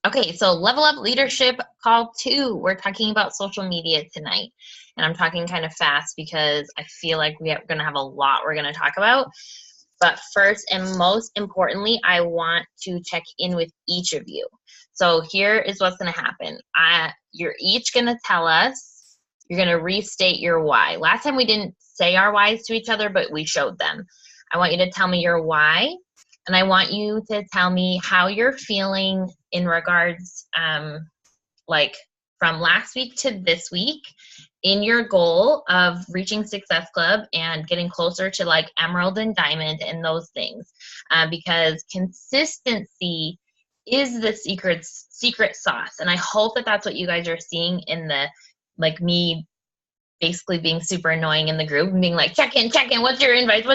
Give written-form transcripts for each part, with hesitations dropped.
Okay, so Level Up Leadership Call 2. We're talking about social media tonight. And I'm talking kind of fast because I feel like we're going to have a lot we're going to talk about. But first and most importantly, I want to check in with each of you. So here is what's going to happen. You're each going to tell us, you're going to restate your why. Last time we didn't say our whys to each other, but we showed them. I want you to tell me your why, and I want you to tell me how you're feeling in regards, like from last week to this week, in your goal of reaching Success Club and getting closer to like Emerald and Diamond and those things, because consistency is the secret sauce. And I hope that that's what you guys are seeing in the, like, me basically being super annoying in the group and being like, check in, what's your invites,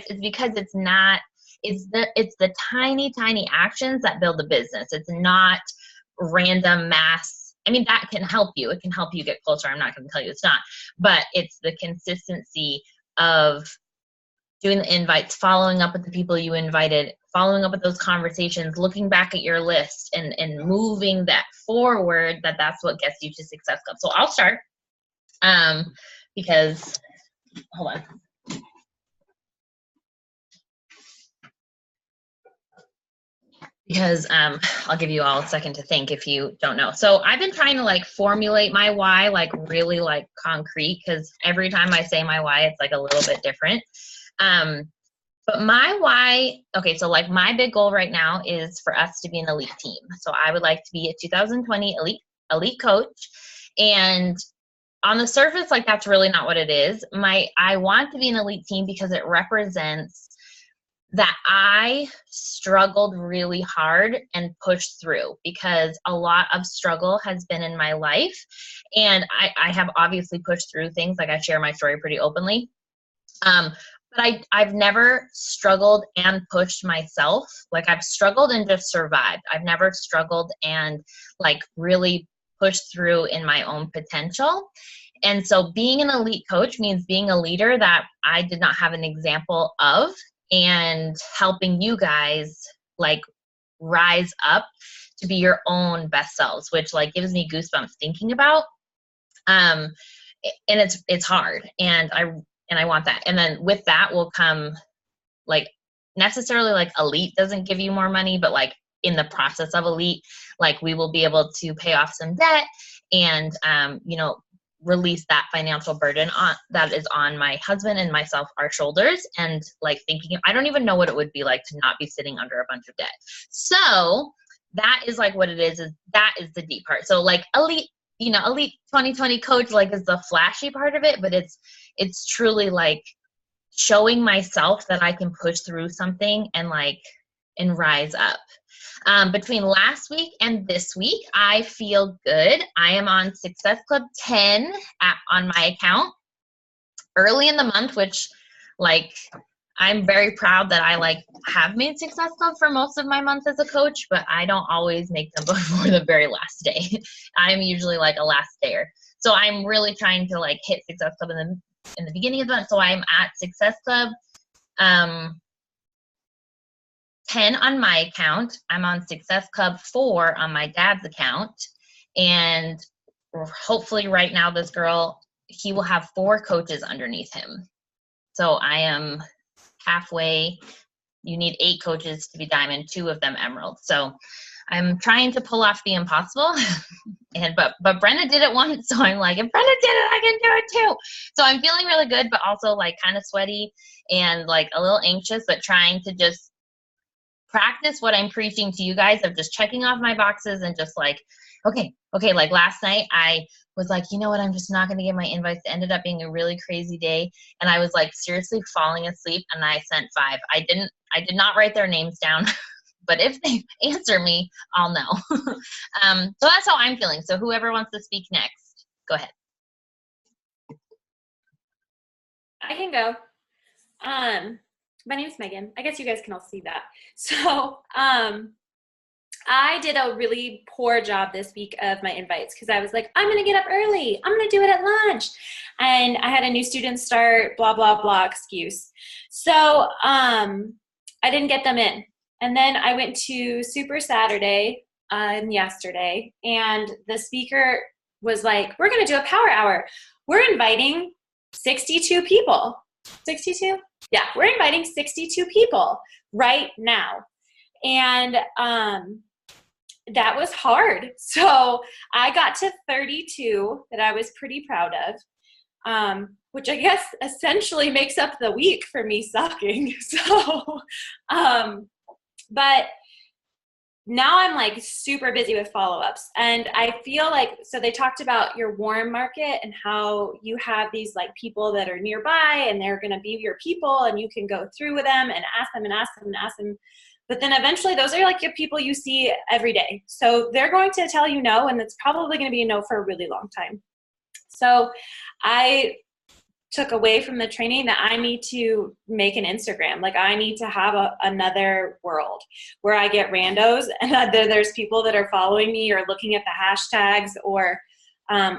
it's because it's not, it's the tiny actions that build a business. It's not random mass. I mean, that can help you. It can help you get closer. I'm not going to tell you it's not, but it's the consistency of doing the invites, following up with the people you invited, following up with those conversations, looking back at your list and moving that forward, that's what gets you to Success Club. So I'll start, because, hold on. Because I'll give you all a second to think if you don't know. So I've been trying to like formulate my why, like really like concrete, because every time I say my why, it's like a little bit different. But my why, okay, so like my big goal right now is for us to be an elite team. So I would like to be a 2020 elite coach. And on the surface, like that's really not what it is. I want to be an elite team because it represents that I struggled really hard and pushed through, because a lot of struggle has been in my life. And I have obviously pushed through things. Like I share my story pretty openly. But I've never struggled and pushed myself. Like I've struggled and just survived. I've never struggled and like really pushed through in my own potential. And so being an elite coach means being a leader that I did not have an example of, and helping you guys like rise up to be your own best selves, which like gives me goosebumps thinking about. And it's hard, and I want that. And then with that will come, like, necessarily like elite doesn't give you more money, but like in the process of elite, like we will be able to pay off some debt and release that financial burden that is on my husband and myself, our shoulders. And like thinking, I don't even know what it would be like to not be sitting under a bunch of debt. So that is like what it is that is the deep part. So like elite 2020 coach like is the flashy part of it, but it's truly like showing myself that I can push through something and rise up. Between last week and this week, I feel good. I am on Success Club 10 on my account early in the month, which like I'm very proud that I have made Success Club for most of my months as a coach, but I don't always make them before the very last day. I'm usually like a last dayer. So I'm really trying to hit Success Club in the beginning of the month. So I'm at Success Club 10 on my account. I'm on Success Club 4 on my dad's account. And hopefully right now this girl, he will have 4 coaches underneath him. So I am halfway. You need 8 coaches to be diamond, 2 of them emerald. So I'm trying to pull off the impossible. but Brenna did it once, so I'm like, if Brenna did it, I can do it too. So I'm feeling really good, but also kind of sweaty and a little anxious, but trying to just practice what I'm preaching to you guys of just checking off my boxes and just okay. Like last night I was like, you know what, I'm just not going to get my invites. It ended up being a really crazy day. And I was seriously falling asleep, and I sent 5. I did not write their names down, but if they answer me, I'll know. So that's how I'm feeling. So whoever wants to speak next, go ahead. I can go. My name is Megan. I guess you guys can all see that. So I did a really poor job this week of my invites because I was like, I'm going to get up early. I'm going to do it at lunch. And I had a new student start, blah, blah, blah excuse. So I didn't get them in. And then I went to Super Saturday yesterday, and the speaker was like, we're going to do a power hour. We're inviting 62 people. 62? Yeah, we're inviting 62 people right now. And that was hard. So I got to 32 that I was pretty proud of, which I guess essentially makes up the week for me sucking. So, but now I'm like super busy with follow-ups, and I feel like, so they talked about your warm market and how you have these like people that are nearby and they're going to be your people and you can go through with them and ask them and ask them and ask them. But then eventually those are like your people you see every day. So they're going to tell you no, and it's probably going to be a no for a really long time. So I took away from the training that I need to make an Instagram. Like I need to have another world where I get randos and there's people that are following me or looking at the hashtags or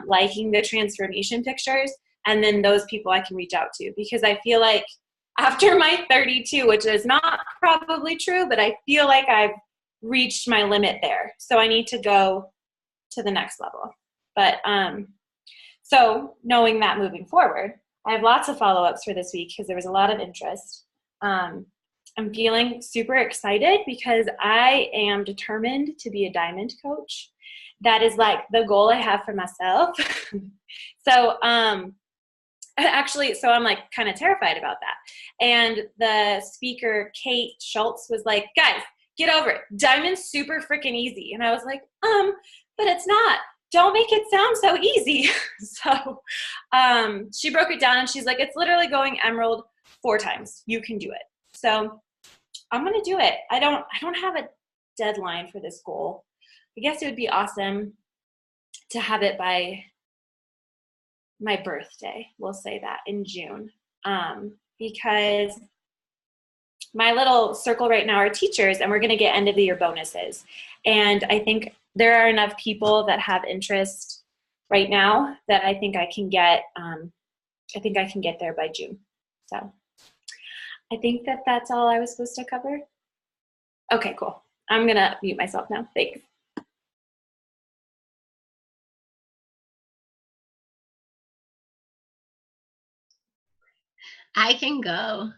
liking the transformation pictures. And then those people I can reach out to, because I feel like after my 32, which is not probably true, but I feel like I've reached my limit there. So I need to go to the next level. But so knowing that moving forward, I have lots of follow-ups for this week because there was a lot of interest. I'm feeling super excited because I am determined to be a diamond coach. That is like the goal I have for myself. So actually, so I'm like kind of terrified about that. And the speaker, Kate Schultz, was like, guys, get over it. Diamond's super freaking easy. And I was like, but it's not. Don't make it sound so easy. So she broke it down and she's like, it's literally going emerald 4 times. You can do it. So I'm going to do it. I don't have a deadline for this goal. I guess it would be awesome to have it by my birthday. We'll say that in June. Because my little circle right now are teachers, and we're going to get end of the year bonuses. And I think there are enough people that have interest right now that I think I can get there by June. So I think that's all I was supposed to cover. Okay, cool. I'm going to mute myself now. Thanks. I can go.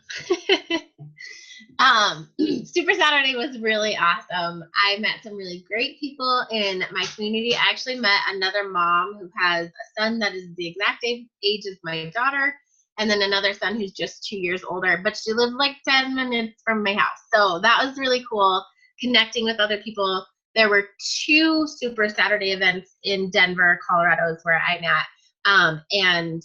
Super Saturday was really awesome. I met some really great people in my community. I actually met another mom who has a son that is the exact age as my daughter, and then another son who's just 2 years older, but she lives like 10 minutes from my house. So that was really cool, connecting with other people. There were 2 Super Saturday events in Denver, Colorado is where I'm at. And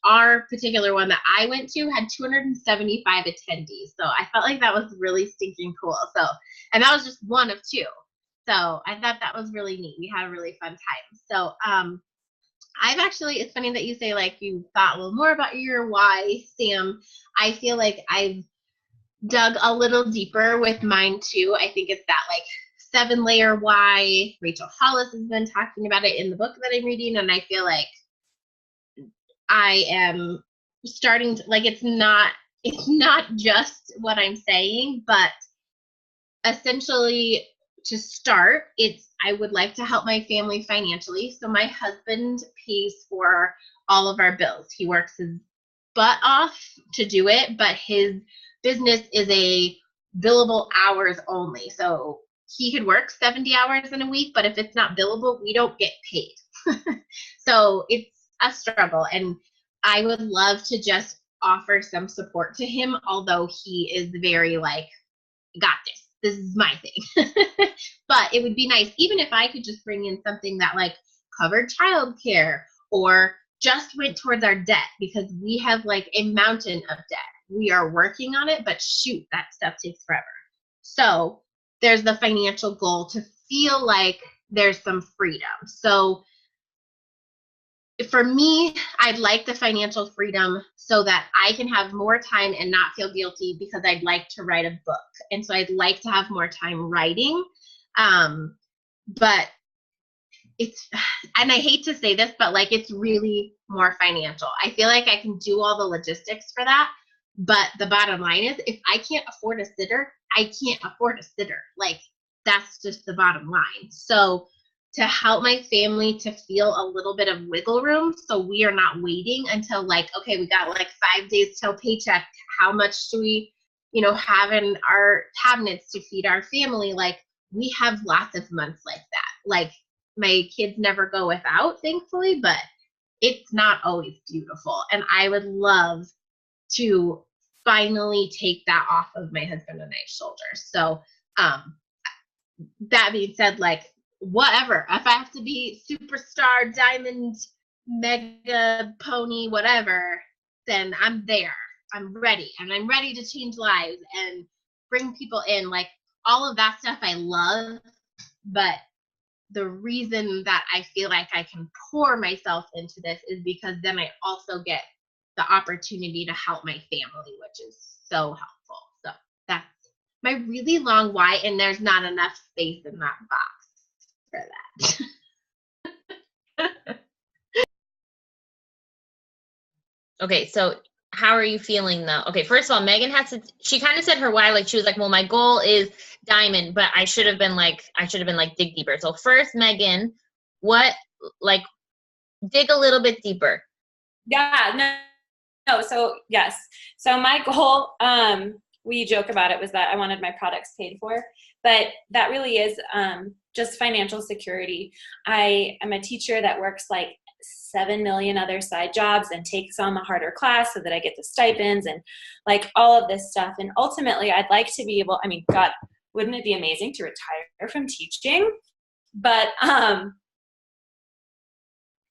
our particular one that I went to had 275 attendees. So I felt like that was really stinking cool. So, and that was just one of 2. So I thought that was really neat. We had a really fun time. So I've actually, it's funny that you say like you thought a little more about your why, Sam. I feel like I've dug a little deeper with mine too. I think it's that like 7-layer why. Rachel Hollis has been talking about it in the book that I'm reading, and I feel like I am starting to, like, it's not just what I'm saying, but essentially to start, I would like to help my family financially. So my husband pays for all of our bills. He works his butt off to do it, but his business is a billable hours only. So he could work 70 hours in a week, but if it's not billable, we don't get paid. So it's a struggle, and I would love to just offer some support to him, although he is very like, got this. This is my thing. But it would be nice, even if I could just bring in something that like covered childcare or just went towards our debt, because we have like a mountain of debt. We are working on it, but shoot, that stuff takes forever. So there's the financial goal to feel like there's some freedom. So for me, I'd like the financial freedom so that I can have more time and not feel guilty, because I'd like to write a book. And so I'd like to have more time writing. But it's, and I hate to say this, but like, it's really more financial. I feel like I can do all the logistics for that. But the bottom line is, if I can't afford a sitter, I can't afford a sitter. Like, that's just the bottom line. So to help my family to feel a little bit of wiggle room, so we are not waiting until like, okay, we got like 5 days till paycheck. How much do we, have in our cabinets to feed our family? Like, we have lots of months like that. Like, my kids never go without, thankfully, but it's not always beautiful. And I would love to finally take that off of my husband and I's shoulders. So that being said, like, whatever, if I have to be superstar, diamond, mega pony, whatever, then I'm there. I'm ready. And I'm ready to change lives and bring people in. Like, all of that stuff I love, but the reason that I feel like I can pour myself into this is because then I also get the opportunity to help my family, which is so helpful. So that's my really long why, and there's not enough space in that box for that. Okay, so how are you feeling though? Okay, first of all, Megan she kind of said her why, like she was like, well, my goal is diamond, but I should have been like dig deeper. So first, Megan, dig a little bit deeper. Yeah, no, so yes. So my goal, we joke about it, was that I wanted my products paid for, but that really is just financial security. I am a teacher that works like 7 million other side jobs and takes on the harder class so that I get the stipends and like all of this stuff. And ultimately I'd like to be able, I mean, God, wouldn't it be amazing to retire from teaching? But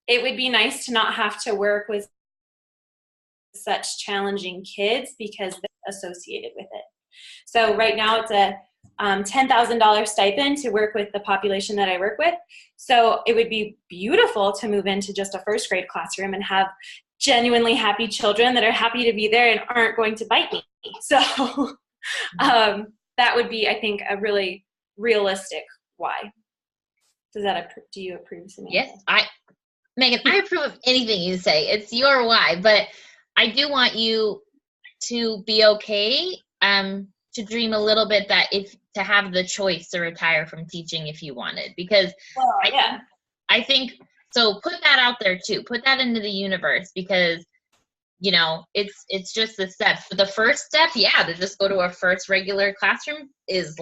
it would be nice to not have to work with such challenging kids because they're associated with it. So right now it's a $10,000 stipend to work with the population that I work with. So it would be beautiful to move into just a first grade classroom and have genuinely happy children that are happy to be there and aren't going to bite me. So that would be, I think, a really realistic why. Do you approve, Samantha? Yes, Megan, I approve of anything you say. It's your why, but I do want you to be okay, to dream a little bit to have the choice to retire from teaching if you wanted, because I think, so put that out there too. Put that into the universe, because it's just the steps. But the first step, to just go to a first regular classroom is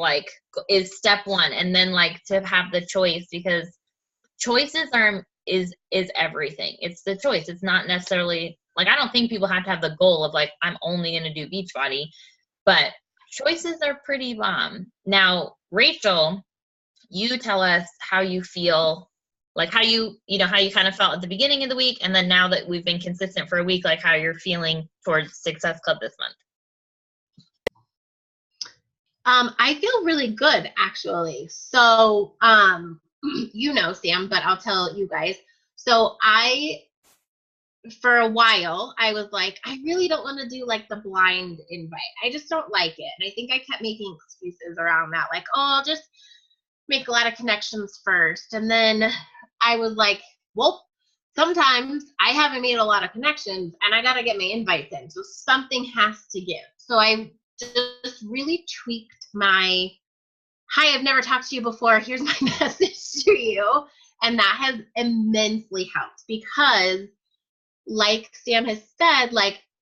step one. And then to have the choice, because choices is everything. It's the choice. It's not necessarily I don't think people have to have the goal of I'm only going to do Beachbody, but choices are pretty bomb. Now, Rachel, you tell us how you feel, how you kind of felt at the beginning of the week, and then now that we've been consistent for a week, how you're feeling towards Success Club this month. I feel really good, actually. So, Sam, but I'll tell you guys. So for a while, I was like, I really don't want to do the blind invite. I just don't like it. And I think I kept making excuses around that. I'll just make a lot of connections first. And then I was like, well, sometimes I haven't made a lot of connections and I got to get my invites in. So something has to give. So I just really tweaked my, hi, I've never talked to you before. Here's my message to you. And that has immensely helped, because like Sam has said,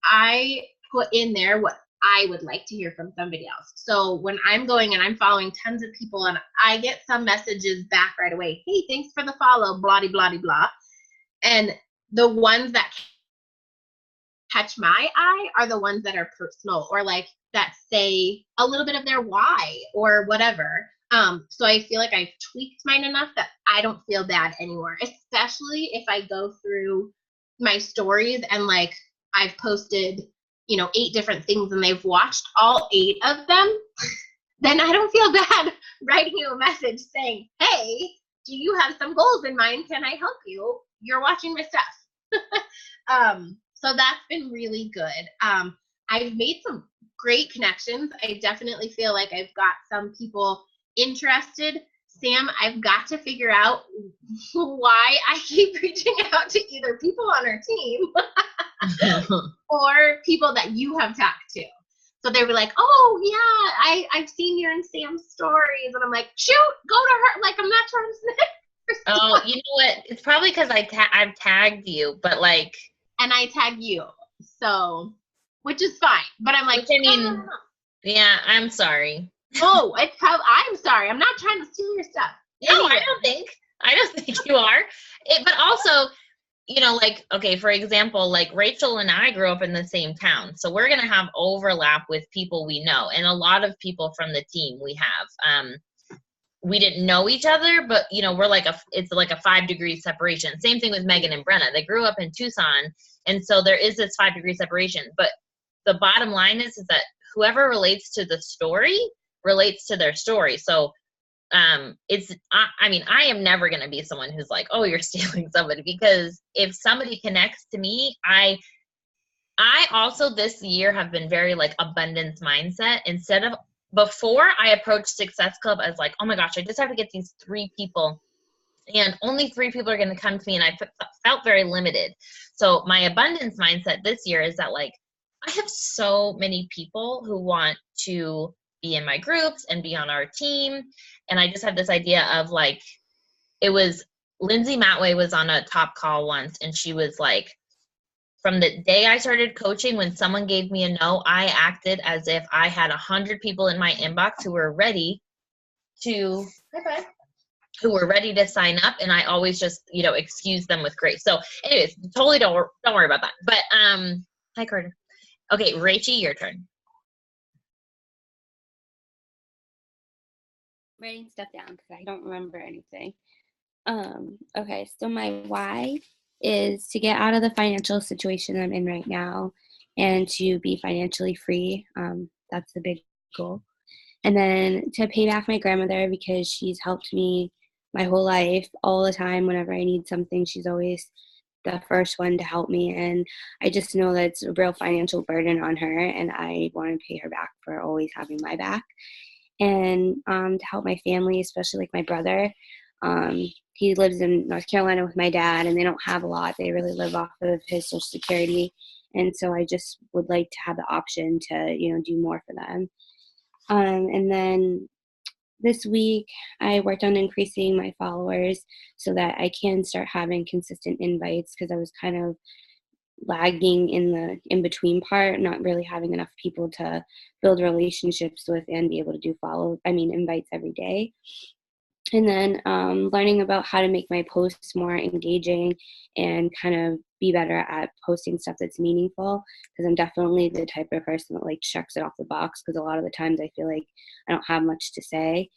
I put in there what I would like to hear from somebody else. So when I'm going and I'm following tons of people and I get some messages back right away, hey, thanks for the follow, blah, blah, blah, blah. And the ones that catch my eye are the ones that are personal, or that say a little bit of their why or whatever. So I feel like I've tweaked mine enough that I don't feel bad anymore, especially if I go through my stories and I've posted 8 different things and they've watched all 8 of them, then I don't feel bad writing you a message saying, hey, do you have some goals in mind? Can I help you? You're watching my stuff. So that's been really good. I've made some great connections. I definitely feel like I've got some people interested. Sam, I've got to figure out why I keep reaching out to either people on our team or people that you have talked to. So they were like, oh yeah, I've seen you in Sam's stories. And I'm like, shoot, go to her. Like, I'm not trying to snitch. Oh, you know what? It's probably because I've tagged you, but like. And I tag you. So, which is fine. But I'm like, I mean, no. Yeah, I'm sorry. No, it's probably, I'm sorry. I'm not trying to steal your stuff. No, Anyway. I don't think you are. But also, you know, like, okay, for example, like Rachel and I grew up in the same town. So we're going to have overlap with people we know. And a lot of people from the team we have. We didn't know each other, but, you know, we're like it's like a 5-degree separation. Same thing with Megan and Brenna. They grew up in Tucson. And so there is this 5-degree separation. But the bottom line is that whoever relates to the story relates to their story. So I am never going to be someone who's like, oh, you're stealing somebody, because if somebody connects to me, I also this year have been very like abundance mindset. Instead of before I approached Success Club as like, oh my gosh, I just have to get these 3 people and only 3 people are going to come to me. And I felt very limited. So my abundance mindset this year is that like, I have so many people who want to be in my groups and be on our team. And I just have this idea of like, it was Lindsay Matway was on a top call once. And she was like, from the day I started coaching, when someone gave me a no, I acted as if I had 100 people in my inbox who were ready to, ready to sign up. And I always just, you know, excuse them with grace. So anyways, totally don't worry about that. But, hi Carter. Okay, Rachie, your turn. Writing stuff down because I don't remember anything. Okay, so my why is to get out of the financial situation I'm in right now and to be financially free. That's the big goal. And then to pay back my grandmother because she's helped me my whole life, all the time. Whenever I need something, she's always the first one to help me. And I just know that it's a real financial burden on her, and I want to pay her back for always having my back. And to help my family, especially like my brother. He lives in North Carolina with my dad, and they don't have a lot. They really live off of his Social Security. And so I just would like to have the option to, you know, do more for them. And then this week, I worked on increasing my followers so that I can start having consistent invites, because I was kind of lagging in the in-between part, not really having enough people to build relationships with and be able to do invites every day. And then learning about how to make my posts more engaging and kind of be better at posting stuff that's meaningful, because I'm definitely the type of person that like checks it off the box, because a lot of the times I feel like I don't have much to say.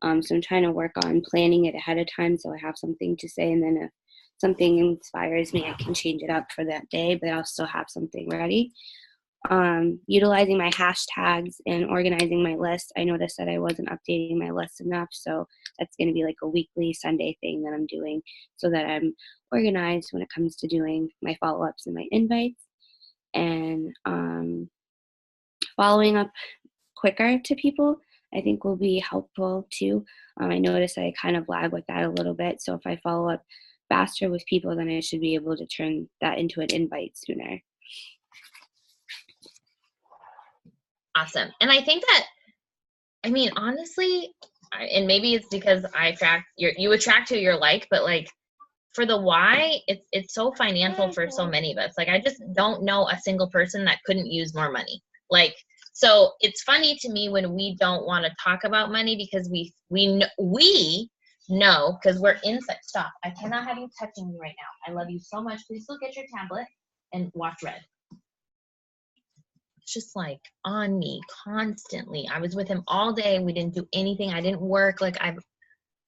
So I'm trying to work on planning it ahead of time so I have something to say, and then if something inspires me, I can change it up for that day, but I'll still have something ready. Utilizing my hashtags and organizing my list. I noticed that I wasn't updating my list enough, so that's going to be like a weekly Sunday thing that I'm doing so that I'm organized when it comes to doing my follow-ups and my invites. And following up quicker to people, I think will be helpful too. I noticed I kind of lag with that a little bit, so if I follow up faster with people, then I should be able to turn that into an invite sooner. Awesome. And I think that, I mean, honestly, and maybe it's because you attract who you're like, but like for the why, it's so financial for so many of us. Like, I just don't know a single person that couldn't use more money. Like, so it's funny to me when we don't want to talk about money, because we know, because we're inside. Stop. I cannot have you touching me right now. I love you so much. Please look at your tablet and watch Red. Just like on me constantly. I was with him all day. We didn't do anything. I didn't work. Like, I'm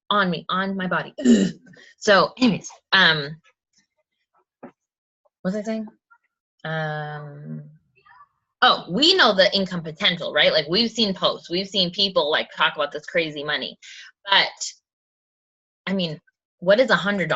on my body. So anyways, what was I saying? Oh, we know the income potential, right? Like, we've seen posts, we've seen people like talk about this crazy money, but I mean, what is $100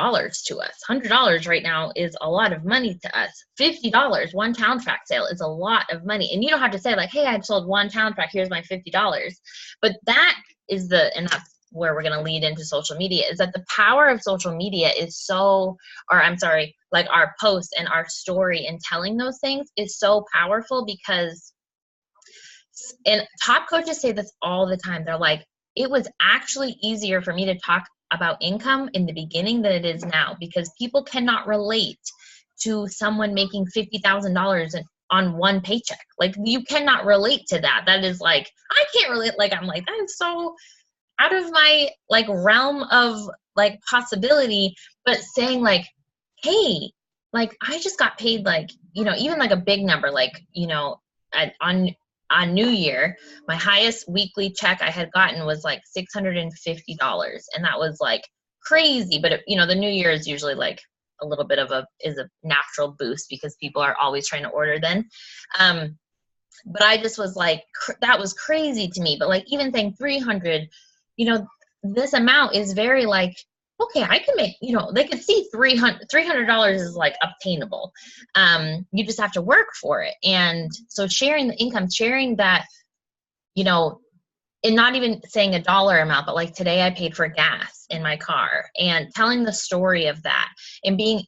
to us? $100 right now is a lot of money to us. $50, one town track sale is a lot of money. And you don't have to say like, hey, I sold one town track, here's my $50. But that is and that's where we're going to lead into social media, is that the power of social media is like our posts and our story and telling those things is so powerful, because And top coaches say this all the time. They're like, it was actually easier for me to talk about income in the beginning than it is now, because people cannot relate to someone making $50,000 on one paycheck. Like, you cannot relate to that. That is like, I can't relate. Like, I'm like, that is so out of my like realm of like possibility. But saying like, hey, like, I just got paid, like, you know, even like a big number, like, you know, on New Year, my highest weekly check I had gotten was like $650. And that was like crazy. But, you know, the New Year is usually like a little bit of a natural boost because people are always trying to order then. But I just was like, that was crazy to me. But like, even saying 300, you know, this amount is very like, okay, I can make, you know, they could see $300 is like obtainable. You just have to work for it. And so sharing the income, sharing that, you know, and not even saying a dollar amount, but like today I paid for gas in my car, and telling the story of that, and being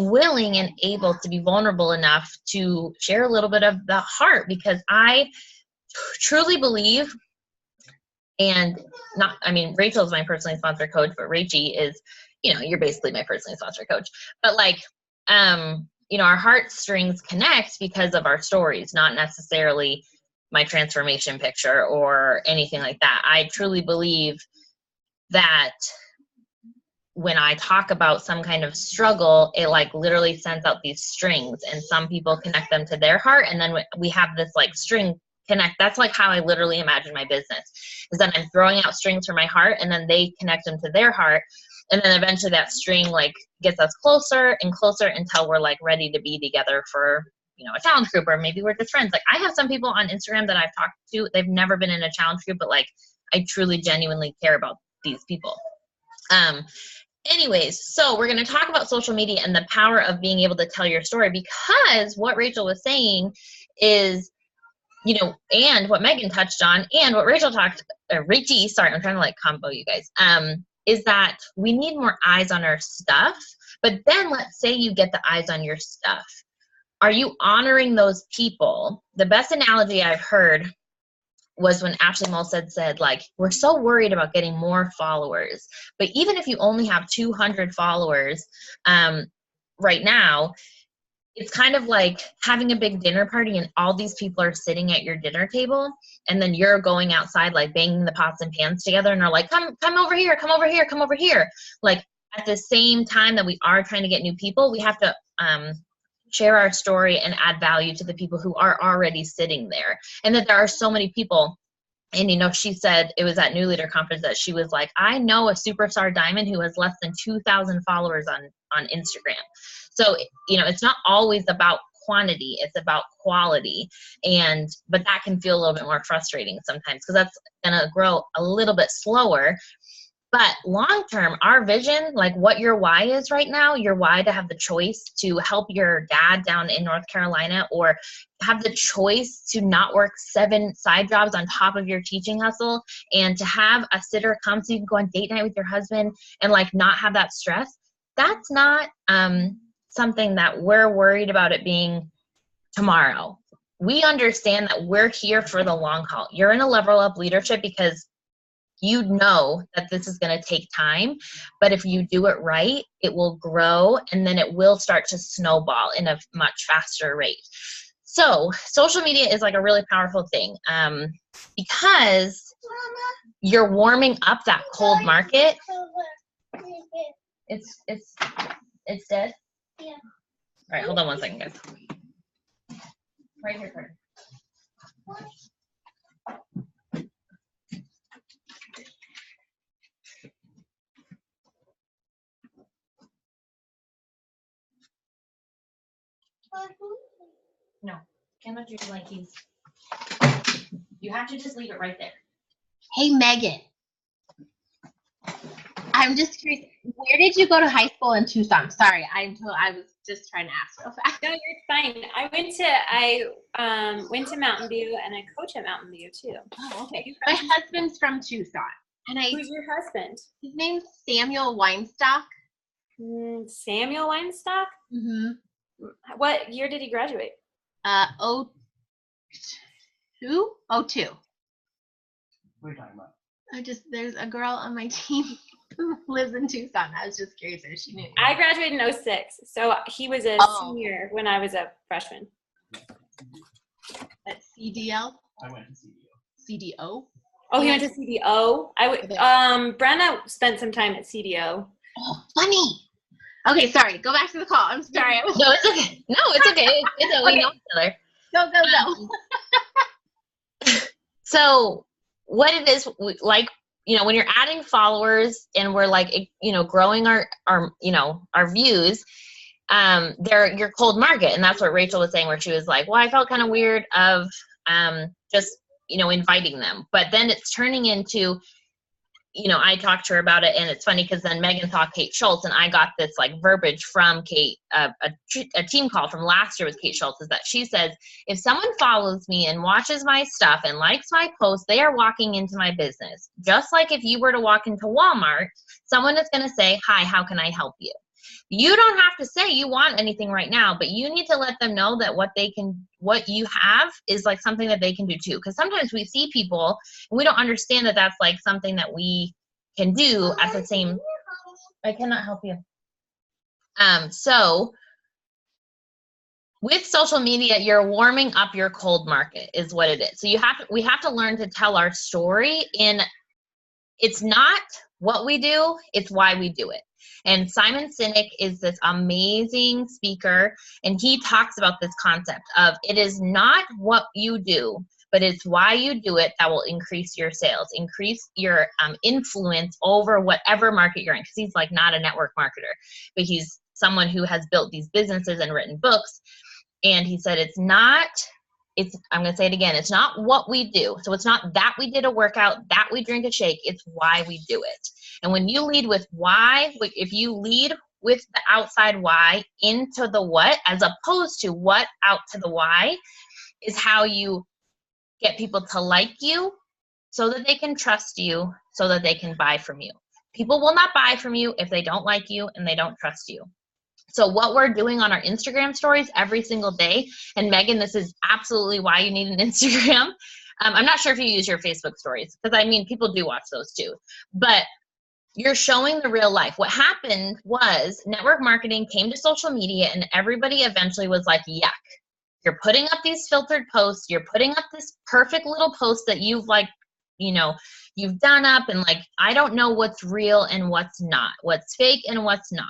willing and able to be vulnerable enough to share a little bit of the heart, because I truly believe, and not, I mean, Rachel is my personally sponsored coach, but Rachie is, you know, you're basically my personally sponsored coach. But like, you know, our heartstrings connect because of our stories, not necessarily my transformation picture or anything like that. I truly believe that when I talk about some kind of struggle, it like literally sends out these strings, and some people connect them to their heart. And then we have this like string connect. That's like how I literally imagine my business, is that I'm throwing out strings for my heart, and then they connect them to their heart. And then eventually that string like gets us closer and closer until we're like ready to be together for, you know, a challenge group, or maybe we're just friends. Like, I have some people on Instagram that I've talked to, they've never been in a challenge group, but like, I truly genuinely care about these people. Anyways, so we're going to talk about social media and the power of being able to tell your story, because what Rachel was saying is, you know, and what Megan touched on, and what Rachel Rachie, sorry, I'm trying to like combo you guys, is that we need more eyes on our stuff. But then let's say you get the eyes on your stuff. Are you honoring those people? The best analogy I've heard was when Ashley Mulstead said, like, we're so worried about getting more followers. But even if you only have 200 followers right now, it's kind of like having a big dinner party and all these people are sitting at your dinner table, and then you're going outside, like banging the pots and pans together, and are like, come over here, come over here, come over here. Like, at the same time that we are trying to get new people, we have to share our story and add value to the people who are already sitting there. And that there are so many people. And, you know, she said, it was at New Leader Conference, that she was like, I know a superstar diamond who has less than 2,000 followers on Instagram. So, you know, it's not always about quantity, it's about quality. But that can feel a little bit more frustrating sometimes, because that's going to grow a little bit slower. But long term, our vision, like what your why is right now, your why to have the choice to help your dad down in North Carolina, or have the choice to not work 7 side jobs on top of your teaching hustle, and to have a sitter come so you can go on date night with your husband and like not have that stress. That's not something that we're worried about it being tomorrow. We understand that we're here for the long haul. You're in a level up leadership because you know that this is going to take time, but if you do it right, it will grow, and then it will start to snowball in a much faster rate. So social media is like a really powerful thing, because you're warming up that cold market. It's dead? Yeah. All right, hold on one second, guys. Right here, Carter. No, cannot use blankies. You have to just leave it right there. Hey, Megan. I'm just curious, where did you go to high school in Tucson? Sorry, I was just trying to ask real fast. No, you're fine. I went to Mountain View, and I coach at Mountain View too. Oh, okay. My husband's from Tucson, and Who's your husband? His name's Samuel Weinstock. Samuel Weinstock? Mm-hmm. What year did he graduate? Who? Oh, 2. What are you talking about? There's a girl on my team who lives in Tucson. I was just curious if she knew. I graduated in 06, so he was a Oh. senior when I was a freshman. At CDL? I went to CDO. CDO? Oh, he went to CDO. Brenna spent some time at CDO. Oh, funny. Okay, sorry. Go back to the call. I'm sorry. No, it's okay. No, it's okay. It's okay. We know each other. Go. So what it is, like, you know, when you're adding followers and we're like, you know, growing our you know, our views, they're your cold market. And that's what Rachel was saying, where she was like, well, I felt kind of weird of just, you know, inviting them. But then it's turning into, you know, I talked to her about it, and it's funny because then Megan saw Kate Schultz, and I got this like verbiage from Kate, a team call from last year with Kate Schultz, is that she says, if someone follows me and watches my stuff and likes my posts, they are walking into my business. Just like if you were to walk into Walmart, someone is going to say, hi, how can I help you? You don't have to say you want anything right now, but you need to let them know that what you have is like something that they can do too. Because sometimes we see people and we don't understand that that's like something that we can do at the same. I cannot help you. So with social media, you're warming up your cold market is what it is. So we have to learn to tell our story, and it's not what we do, it's why we do it. And Simon Sinek is this amazing speaker, and he talks about this concept of it is not what you do, but it's why you do it that will increase your sales, increase your influence over whatever market you're in. Because he's like not a network marketer, but he's someone who has built these businesses and written books. And he said I'm going to say it again, it's not what we do. So it's not that we did a workout, that we drink a shake, it's why we do it. And when you lead with why, if you lead with the outside why into the what, as opposed to what out to the why, is how you get people to like you so that they can trust you, so that they can buy from you. People will not buy from you if they don't like you and they don't trust you. So what we're doing on our Instagram stories every single day, and Megan, this is absolutely why you need an Instagram. I'm not sure if you use your Facebook stories, because I mean, people do watch those too, but you're showing the real life. What happened was network marketing came to social media, and everybody eventually was like, yuck. You're putting up these filtered posts. You're putting up this perfect little post that you've like, you know, you've done up, and like, I don't know what's real and what's not, what's fake and what's not.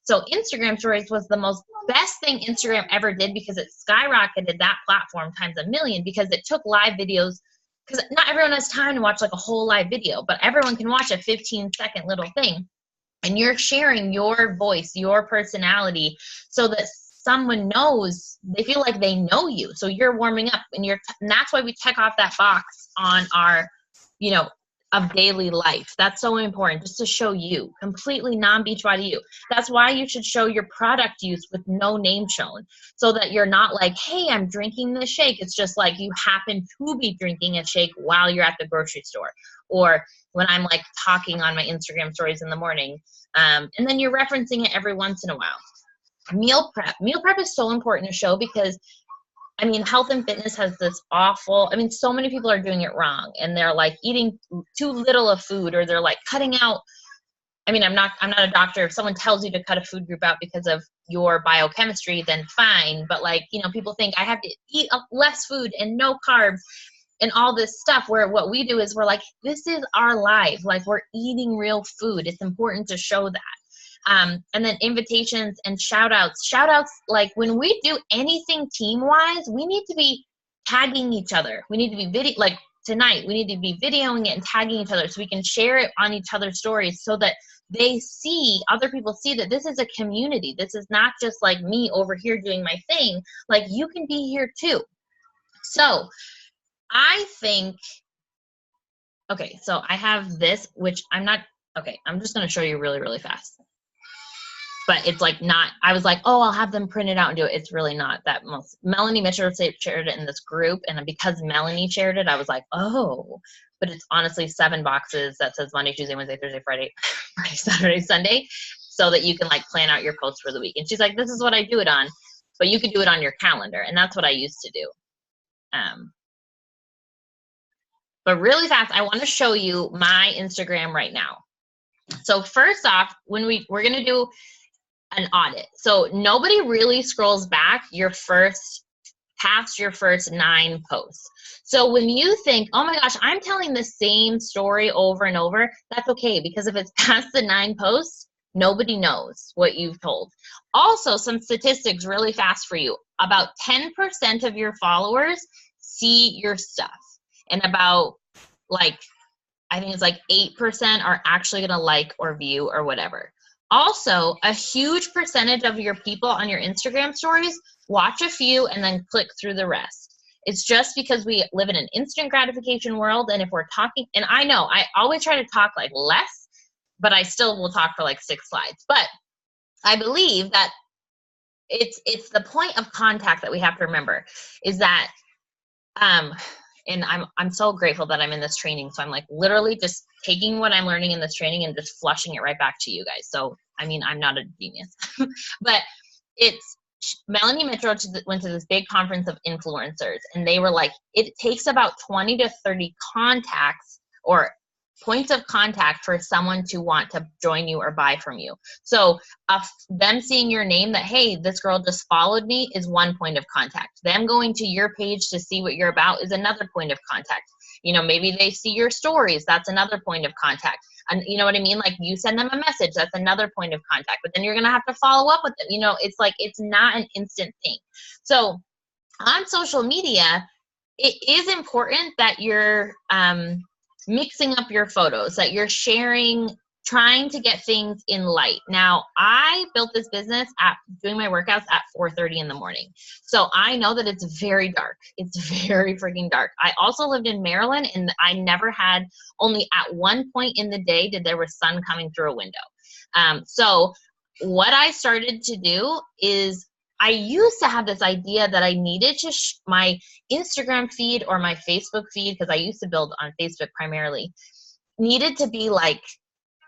So Instagram stories was the best thing Instagram ever did, because it skyrocketed that platform times a million, because it took live videos, because not everyone has time to watch like a whole live video, but everyone can watch a 15-second little thing. And you're sharing your voice, your personality, so that someone knows, they feel like they know you. So you're warming up, and that's why we check off that box on our, you know, of daily life. That's so important, just to show you, completely non-Beachbody you. That's why you should show your product use with no name shown, so that you're not like, hey, I'm drinking this shake. It's just like you happen to be drinking a shake while you're at the grocery store, or when I'm like talking on my Instagram stories in the morning. And then you're referencing it every once in a while. Meal prep is so important to show, because I mean, health and fitness has this awful, I mean, so many people are doing it wrong, and they're like eating too little of food, or they're like cutting out. I mean, I'm not a doctor. If someone tells you to cut a food group out because of your biochemistry, then fine. But like, you know, people think I have to eat less food and no carbs and all this stuff, where what we do is we're like, this is our life. Like, we're eating real food. It's important to show that. And then invitations and shout outs, like when we do anything team wise, we need to be tagging each other. We need to be like tonight, we need to be videoing it and tagging each other, so we can share it on each other's stories, so that other people see that this is a community. This is not just like me over here doing my thing. Like, you can be here too. So I think, okay, so I have this, which I'm just going to show you really, really fast. But it's like not, I was like, oh, I'll have them print it out and do it. It's really not that much. Melanie Mitchell shared it in this group. And because Melanie shared it, I was like, oh, but it's honestly 7 boxes that says Monday, Tuesday, Wednesday, Thursday, Friday, Saturday, Sunday, so that you can like plan out your posts for the week. And she's like, this is what I do it on, but you could do it on your calendar. And that's what I used to do. But really fast, I want to show you my Instagram right now. So first off, when we're going to do an audit. So nobody really scrolls back past your first 9 posts. So when you think, oh my gosh, I'm telling the same story over and over, that's okay, because if it's past the 9 posts, nobody knows what you've told. Also, some statistics really fast for you. About 10% of your followers see your stuff, and about I think it's 8% are actually going to like or view or whatever. Also, a huge percentage of your people on your Instagram stories watch a few and then click through the rest. It's just because we live in an instant gratification world, and if we're talking, and I know I always try to talk less, but I still will talk for 6 slides. But I believe that it's the point of contact that we have to remember, is that and I'm so grateful that I'm in this training. So I'm literally just taking what I'm learning in this training and just flushing it right back to you guys. So, I mean, I'm not a genius, but Melanie Mitchell went to this big conference of influencers, and they were it takes about 20 to 30 contacts or points of contact for someone to want to join you or buy from you. So them seeing your name, that, hey, this girl just followed me, is one point of contact. Them going to your page to see what you're about is another point of contact. Maybe they see your stories. That's another point of contact. And you know what I mean? You send them a message. That's another point of contact. But then you're going to have to follow up with them. It's it's not an instant thing. So on social media, it is important that you're mixing up your photos, that you're sharing, trying to get things in light. Now, I built this business doing my workouts at 4:30 in the morning. So I know that it's very dark. It's very freaking dark. I also lived in Maryland, and I never had, only at one point in the day did there was sun coming through a window. So what I started to do is, I used to have this idea that I needed to my Instagram feed or my Facebook feed, because I used to build on Facebook primarily, needed to be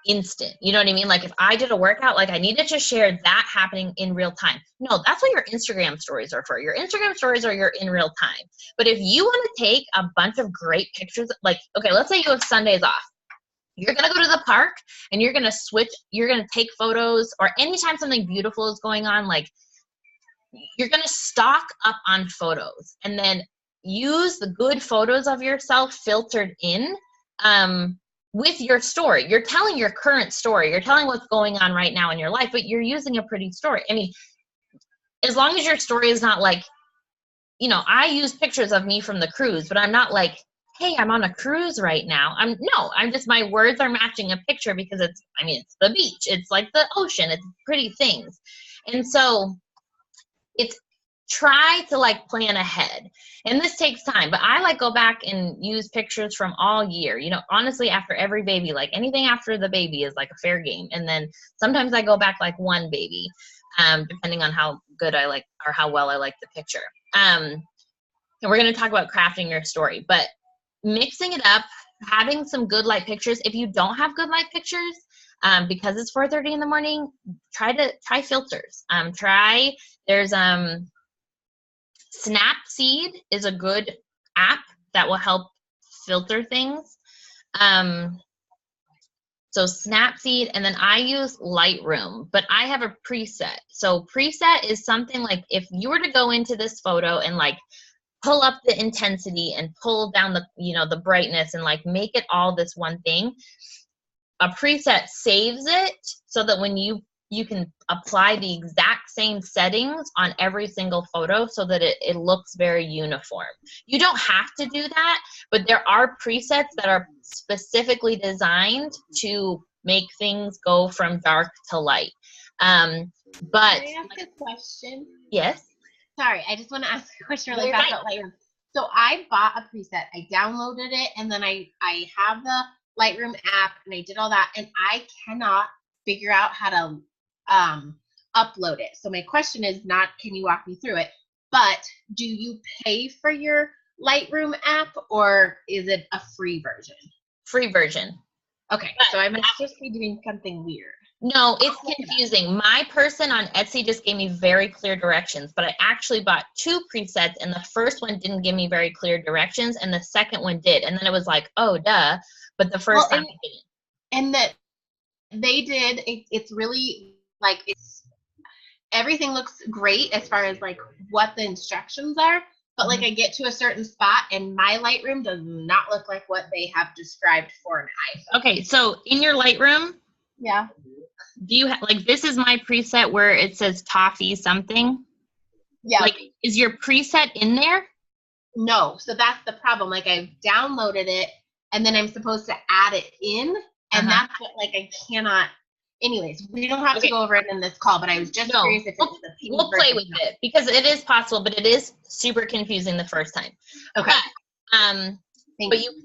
instant. You know what I mean? If I did a workout, I needed to share that happening in real time. No, that's what your Instagram stories are for. Your Instagram stories are your in real time. But if you want to take a bunch of great pictures, okay, let's say you have Sundays off. You're going to go to the park and you're going to take photos, or anytime something beautiful is going on, you're going to stock up on photos and then use the good photos of yourself filtered in with your story. You're telling your current story. You're telling what's going on right now in your life, but you're using a pretty story. I mean, as long as your story is not I use pictures of me from the cruise, but I'm not hey, I'm on a cruise right now. I'm just, my words are matching a picture because it's the beach. It's the ocean. It's pretty things. And so it's try to plan ahead, and this takes time, but I go back and use pictures from all year. Honestly, after every baby, anything after the baby is a fair game. And then sometimes I go back one baby, depending on how good I like or how well I like the picture. And we're going to talk about crafting your story, but mixing it up, having some good light pictures. If you don't have good light pictures, because it's 4:30 in the morning, try filters. There's Snapseed is a good app that will help filter things. So Snapseed, and then I use Lightroom, but I have a preset. So preset is something if you were to go into this photo and pull up the intensity and pull down the brightness and make it all this one thing, a preset saves it so that when you can apply the exact same settings on every single photo so that it looks very uniform. You don't have to do that, but there are presets that are specifically designed to make things go from dark to light. But Can I ask a question? Yes. Sorry, I just want to ask a question really fast about Lightroom. So I bought a preset, I downloaded it, and then I have the Lightroom app, and I did all that, and I cannot figure out how to upload it. So my question is not, can you walk me through it, but do you pay for your Lightroom app, or is it a free version? Free version. Okay, so I must just be doing something weird. No, it's confusing. My person on Etsy just gave me very clear directions, but I actually bought 2 presets, and the first one didn't give me very clear directions, and the second one did. And then it was like, oh, duh. But the first time it didn't. And that they did, it's really, like, everything looks great as far as, like, what the instructions are. But, like, I get to a certain spot, and my Lightroom does not look like what they have described for an iPhone. Okay, so in your Lightroom, Yeah. do you have, like, this is my preset where it says toffee something? Yeah. Like, is your preset in there? No, so that's the problem. Like, I've downloaded it, and then I'm supposed to add it in, and that's what, like, I cannot. Anyways, we don't have to go over it in this call, but I was just curious if it's the pink we'll play with it because it is possible, but it is super confusing the first time. Okay.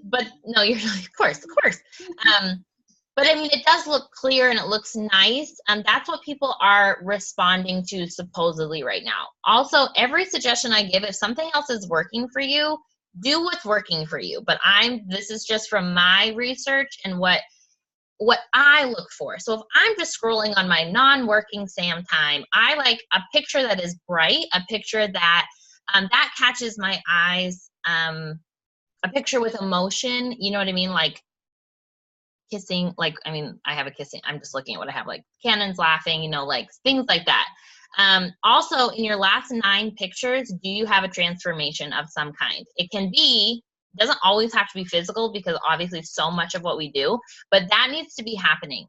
But no, you're of course. But I mean, it does look clear and it looks nice. That's what people are responding to supposedly right now. Also, every suggestion I give, if something else is working for you, do what's working for you. But this is just from my research and what I look for. So if I'm just scrolling on my non-working Sam time, I like a picture that is bright, a picture that that catches my eyes, a picture with emotion, you know what I mean? Like kissing, like, I mean, I have a kissing, I'm just looking at what I have, like cannons laughing, you know, like things like that. Also, in your last 9 pictures, do you have a transformation of some kind? It can be, doesn't always have to be physical because obviously so much of what we do, but that needs to be happening.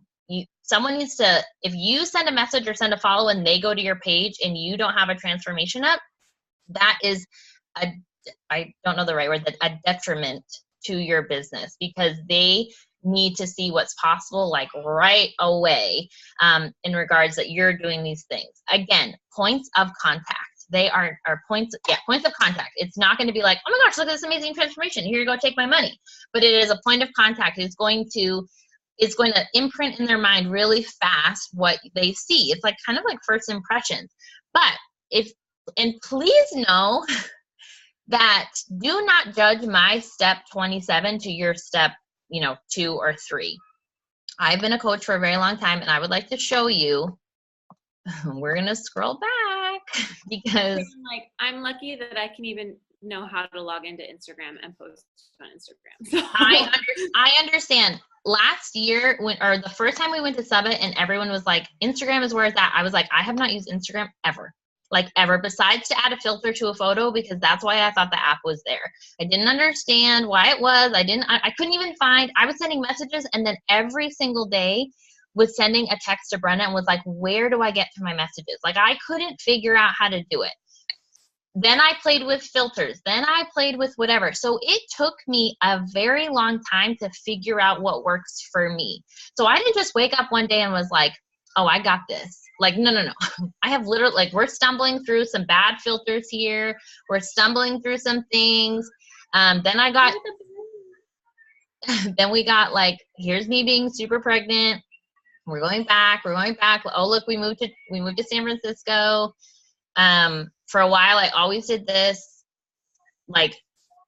Someone needs to, if you send a message or send a follow and they go to your page and you don't have a transformation up, that is I don't know the right word, a detriment to your business because they need to see what's possible like right away in regards that you're doing these things. Again, points of contact. They are points of contact. It's not going to be like, oh my gosh, look at this amazing transformation. Here you go, take my money. But it is a point of contact. It's going to imprint in their mind really fast what they see. It's like kind of like first impressions. But and please know that do not judge my step 27 to your step, 2 or 3. I've been a coach for a very long time, and I would like to show you. We're going to scroll back because I'm lucky that I can even know how to log into Instagram and post on Instagram. So. I understand. Last year, the first time we went to Summit and everyone was like, Instagram is where it's at. I was like, I have not used Instagram ever. Like ever, besides to add a filter to a photo because that's why I thought the app was there. I didn't understand why it was. I couldn't even find, I was sending messages and then every single day was sending a text to Brenna and was like, where do I get to my messages? Like I couldn't figure out how to do it. Then I played with filters. Then I played with whatever. So it took me a very long time to figure out what works for me. So I didn't just wake up one day and was like, oh, I got this. Like, no. I have literally, like, we're stumbling through some bad filters here. We're stumbling through some things. Then we got like, here's me being super pregnant. We're going back. Oh, look, we moved to San Francisco. For a while, I always did this. Like,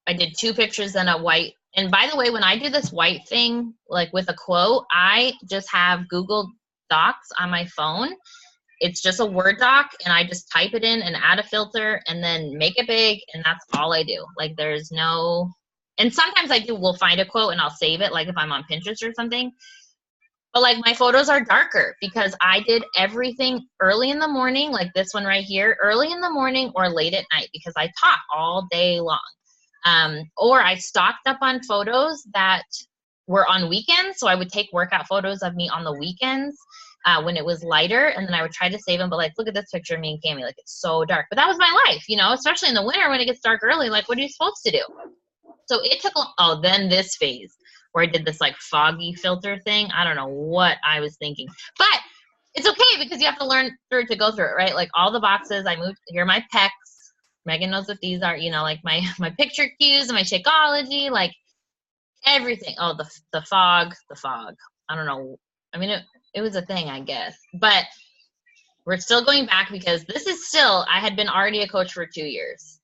I did 2 pictures and a white. And by the way, when I do this white thing, like with a quote, I just have Google Docs on my phone. It's just a Word doc, and I just type it in and add a filter and then make it big, and that's all I do. Like, there's no, and sometimes we'll find a quote and I'll save it, like if I'm on Pinterest or something. But like my photos are darker because I did everything early in the morning, like this one right here, early in the morning or late at night because I taught all day long. Or I stocked up on photos that were on weekends. So I would take workout photos of me on the weekends when it was lighter, and then I would try to save them. But like, look at this picture of me and Cami. Like, it's so dark. But that was my life, especially in the winter when it gets dark early. Like, what are you supposed to do? So it took, then this phase where I did this like foggy filter thing. I don't know what I was thinking, but it's okay because you have to learn through to go through it, right? Like all the boxes I moved, here are my pecs. Megan knows what these are, like my picture cues and my Shakeology, like everything. Oh, the fog. I don't know. I mean, it was a thing, I guess, but we're still going back because this is still, I had been already a coach for 2 years.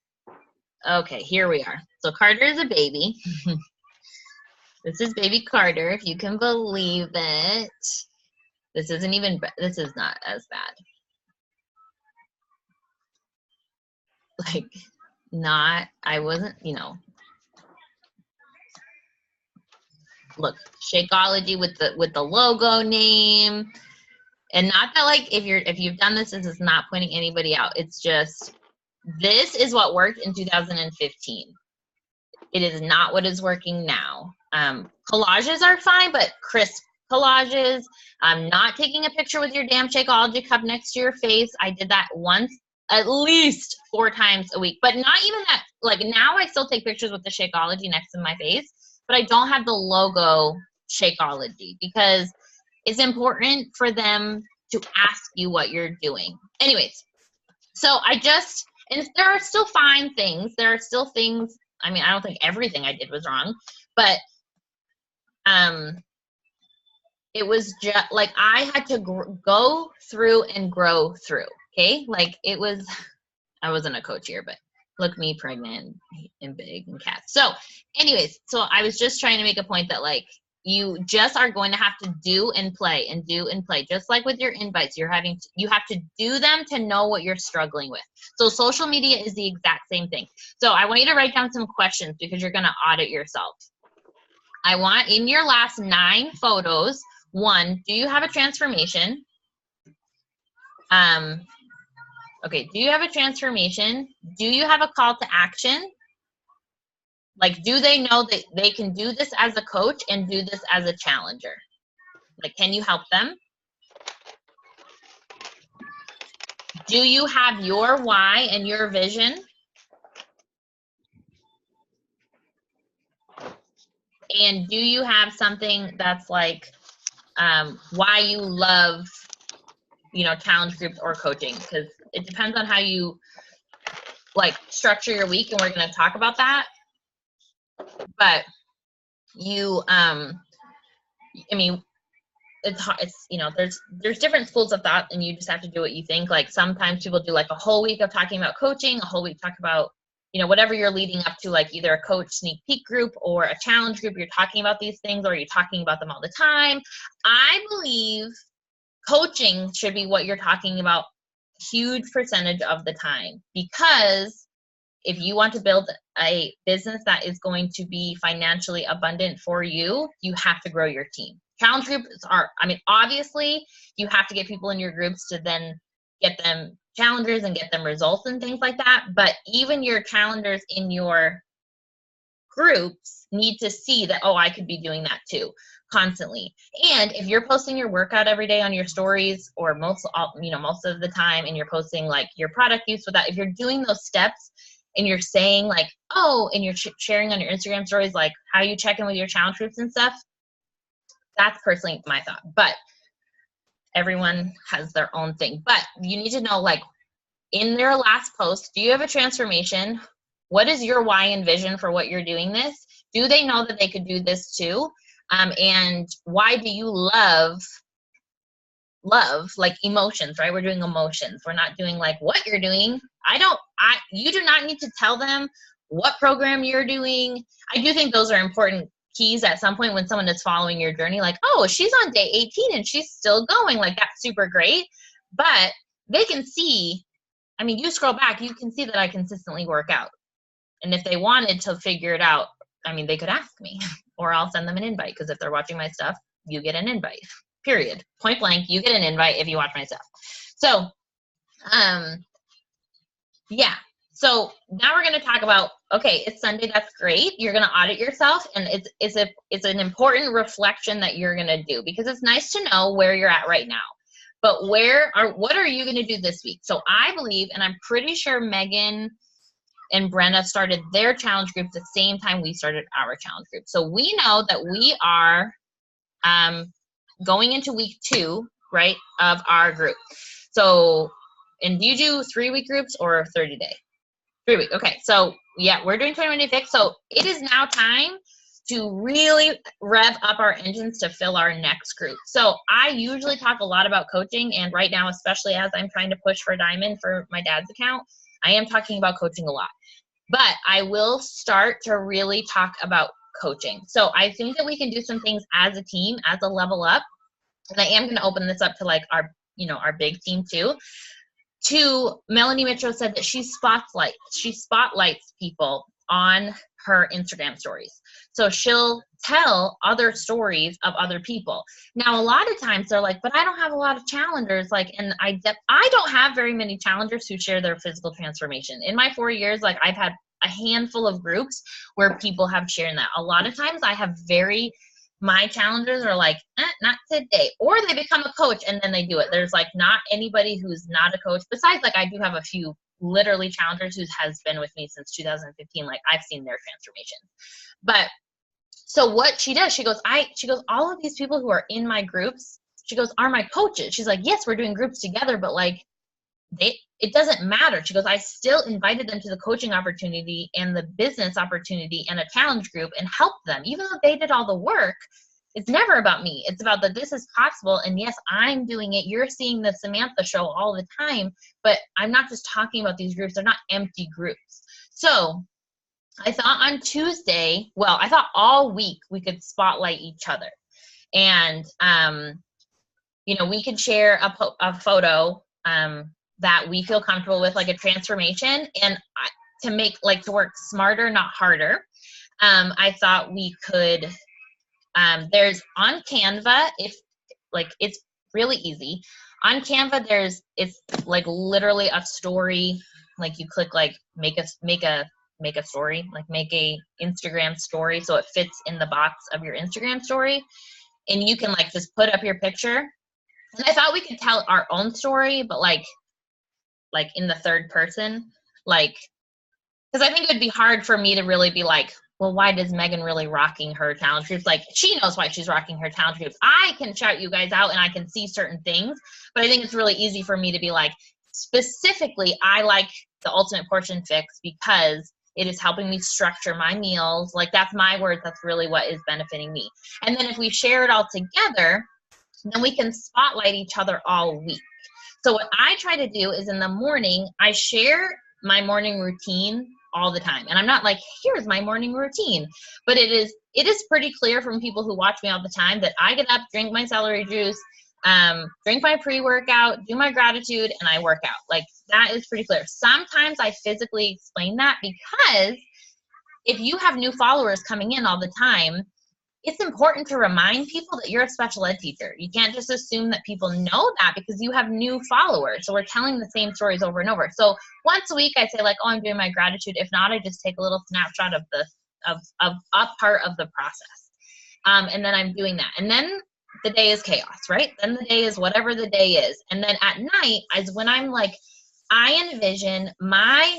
Okay, here we are. So Carter is a baby. This is baby Carter, if you can believe it. This is not as bad. Like, I wasn't, look, Shakeology with the logo name. And not that, like, if you've done this is not pointing anybody out. It's just, this is what worked in 2015. It is not what is working now. Collages are fine, but crisp collages. Not taking a picture with your damn Shakeology cup next to your face. I did that once, at least 4 times a week. But not even that. Like, now I still take pictures with the Shakeology next to my face, but I don't have the logo Shakeology because it's important for them to ask you what you're doing. Anyways, so and there are still fine things. There are still things, I mean, I don't think everything I did was wrong, but it was just, like, I had to go through and grow through, okay? Like, I wasn't a coach here, but look, me pregnant and big and cats. So anyways, so I was just trying to make a point that, like, you just are going to have to do and play and do and play. Just like with your invites, you have to do them to know what you're struggling with. So social media is the exact same thing. So I want you to write down some questions because you're going to audit yourself. I want, in your last 9 photos, 1, do you have a transformation? Okay, do you have a transformation? Do you have a call to action? Like, do they know that they can do this as a coach and do this as a challenger? Like, can you help them? Do you have your why and your vision? And do you have something that's like why you love, challenge groups or coaching? Because it depends on how you, like, structure your week, and we're going to talk about that. But you, I mean, it's there's different schools of thought, and you just have to do what you think. Like, sometimes people do like a whole week of talking about coaching, a whole week talk about, whatever you're leading up to, like either a coach sneak peek group or a challenge group. You're talking about these things, or you're talking about them all the time. I believe coaching should be what you're talking about huge percentage of the time, because if you want to build a business that is going to be financially abundant for you, you have to grow your team. Challenge groups are, obviously you have to get people in your groups to then get them challengers and get them results and things like that. But even your challengers in your groups need to see that, oh, I could be doing that too, constantly. And if you're posting your workout every day on your stories, or most of the time, and you're posting like your product use with that, if you're doing those steps and you're saying like, oh, and you're sharing on your Instagram stories, like how you check in with your challenge groups and stuff, that's personally my thought. But everyone has their own thing. But you need to know, like, in their last post, do you have a transformation? What is your why and vision for what you're doing this? Do they know that they could do this too? And why do you love, like emotions, right? We're doing emotions. We're not doing like what you're doing. You do not need to tell them what program you're doing. I do think those are important keys at some point when someone is following your journey, like, oh, she's on day 18 and she's still going, like, that's super great. But they can see, you scroll back, you can see that I consistently work out. And if they wanted to figure it out, they could ask me, or I'll send them an invite, because if they're watching my stuff, you get an invite, period. Point blank, you get an invite if you watch my stuff. So, yeah. So now we're going to talk about, okay, it's Sunday. That's great. You're going to audit yourself, and it's an important reflection that you're going to do, because it's nice to know where you're at right now. But what are you going to do this week? So I believe, and I'm pretty sure Megan and Brenda started their challenge group the same time we started our challenge group. So we know that we are going into week 2, right, of our group. So, and do you do 3-week groups or 30-day? 3-week. Okay. So yeah, we're doing 21-day fix. So it is now time to really rev up our engines to fill our next group. So I usually talk a lot about coaching, and right now, especially as I'm trying to push for Diamond for my dad's account, I am talking about coaching a lot. But I will start to really talk about coaching. So I think that we can do some things as a team, as a level up. And I am going to open this up to like our, you know, our big team too. Melanie Mitchell said that she spotlights people on her Instagram stories. So she'll tell other stories of other people. Now, a lot of times they're like, but I don't have a lot of challengers. Like, and I don't have very many challengers who share their physical transformation. In my 4 years, like I've had a handful of groups where people have shared that. A lot of times I have my challengers are like, not today, or they become a coach and then they do it. There's like not anybody who's not a coach. Besides, like I do have a few literally challengers who has been with me since 2015. Like I've seen their transformation. But so what she does, she goes, all of these people who are in my groups, she goes, are my coaches. She's like, yes, we're doing groups together, but like it doesn't matter. She goes, I still invited them to the coaching opportunity and the business opportunity and a challenge group and helped them. Even though they did all the work, it's never about me. It's about that this is possible. And yes, I'm doing it. You're seeing the Samantha show all the time, but I'm not just talking about these groups. They're not empty groups. So I thought on Tuesday, I thought all week we could spotlight each other. And, you know, we could share a photo, that we feel comfortable with, like a transformation, and to work smarter, not harder. I thought we could, there's on Canva, it's really easy. On Canva, it's like literally a story. Like you click like make a story, like make a Instagram story. So it fits in the box of your Instagram story, and you can like just put up your picture. And I thought we could tell our own story, but like in the third person, like, because I think it would be hard for me to really be like, well, why does Megan really rocking her challenge groups? Like, she knows why she's rocking her challenge groups. I can shout you guys out and I can see certain things, but I think it's really easy for me to be like, specifically, I like the Ultimate Portion Fix because it is helping me structure my meals. Like, that's my words. That's really what is benefiting me. And then if we share it all together, then we can spotlight each other all week. So what I try to do is in the morning, I share my morning routine all the time. And I'm not like, here's my morning routine. But it is pretty clear from people who watch me all the time that I get up, drink my celery juice, drink my pre-workout, do my gratitude, and I work out. Like, that is pretty clear. Sometimes I physically explain that because if you have new followers coming in all the time, it's important to remind people that you're a special ed teacher. You can't just assume that people know that because you have new followers. So we're telling the same stories over and over. So once a week I say like, oh, I'm doing my gratitude. If not, I just take a little snapshot of a part of the process. And then I'm doing that. And then the day is chaos, right? Then the day is whatever the day is. And then at night is when I'm like, I envision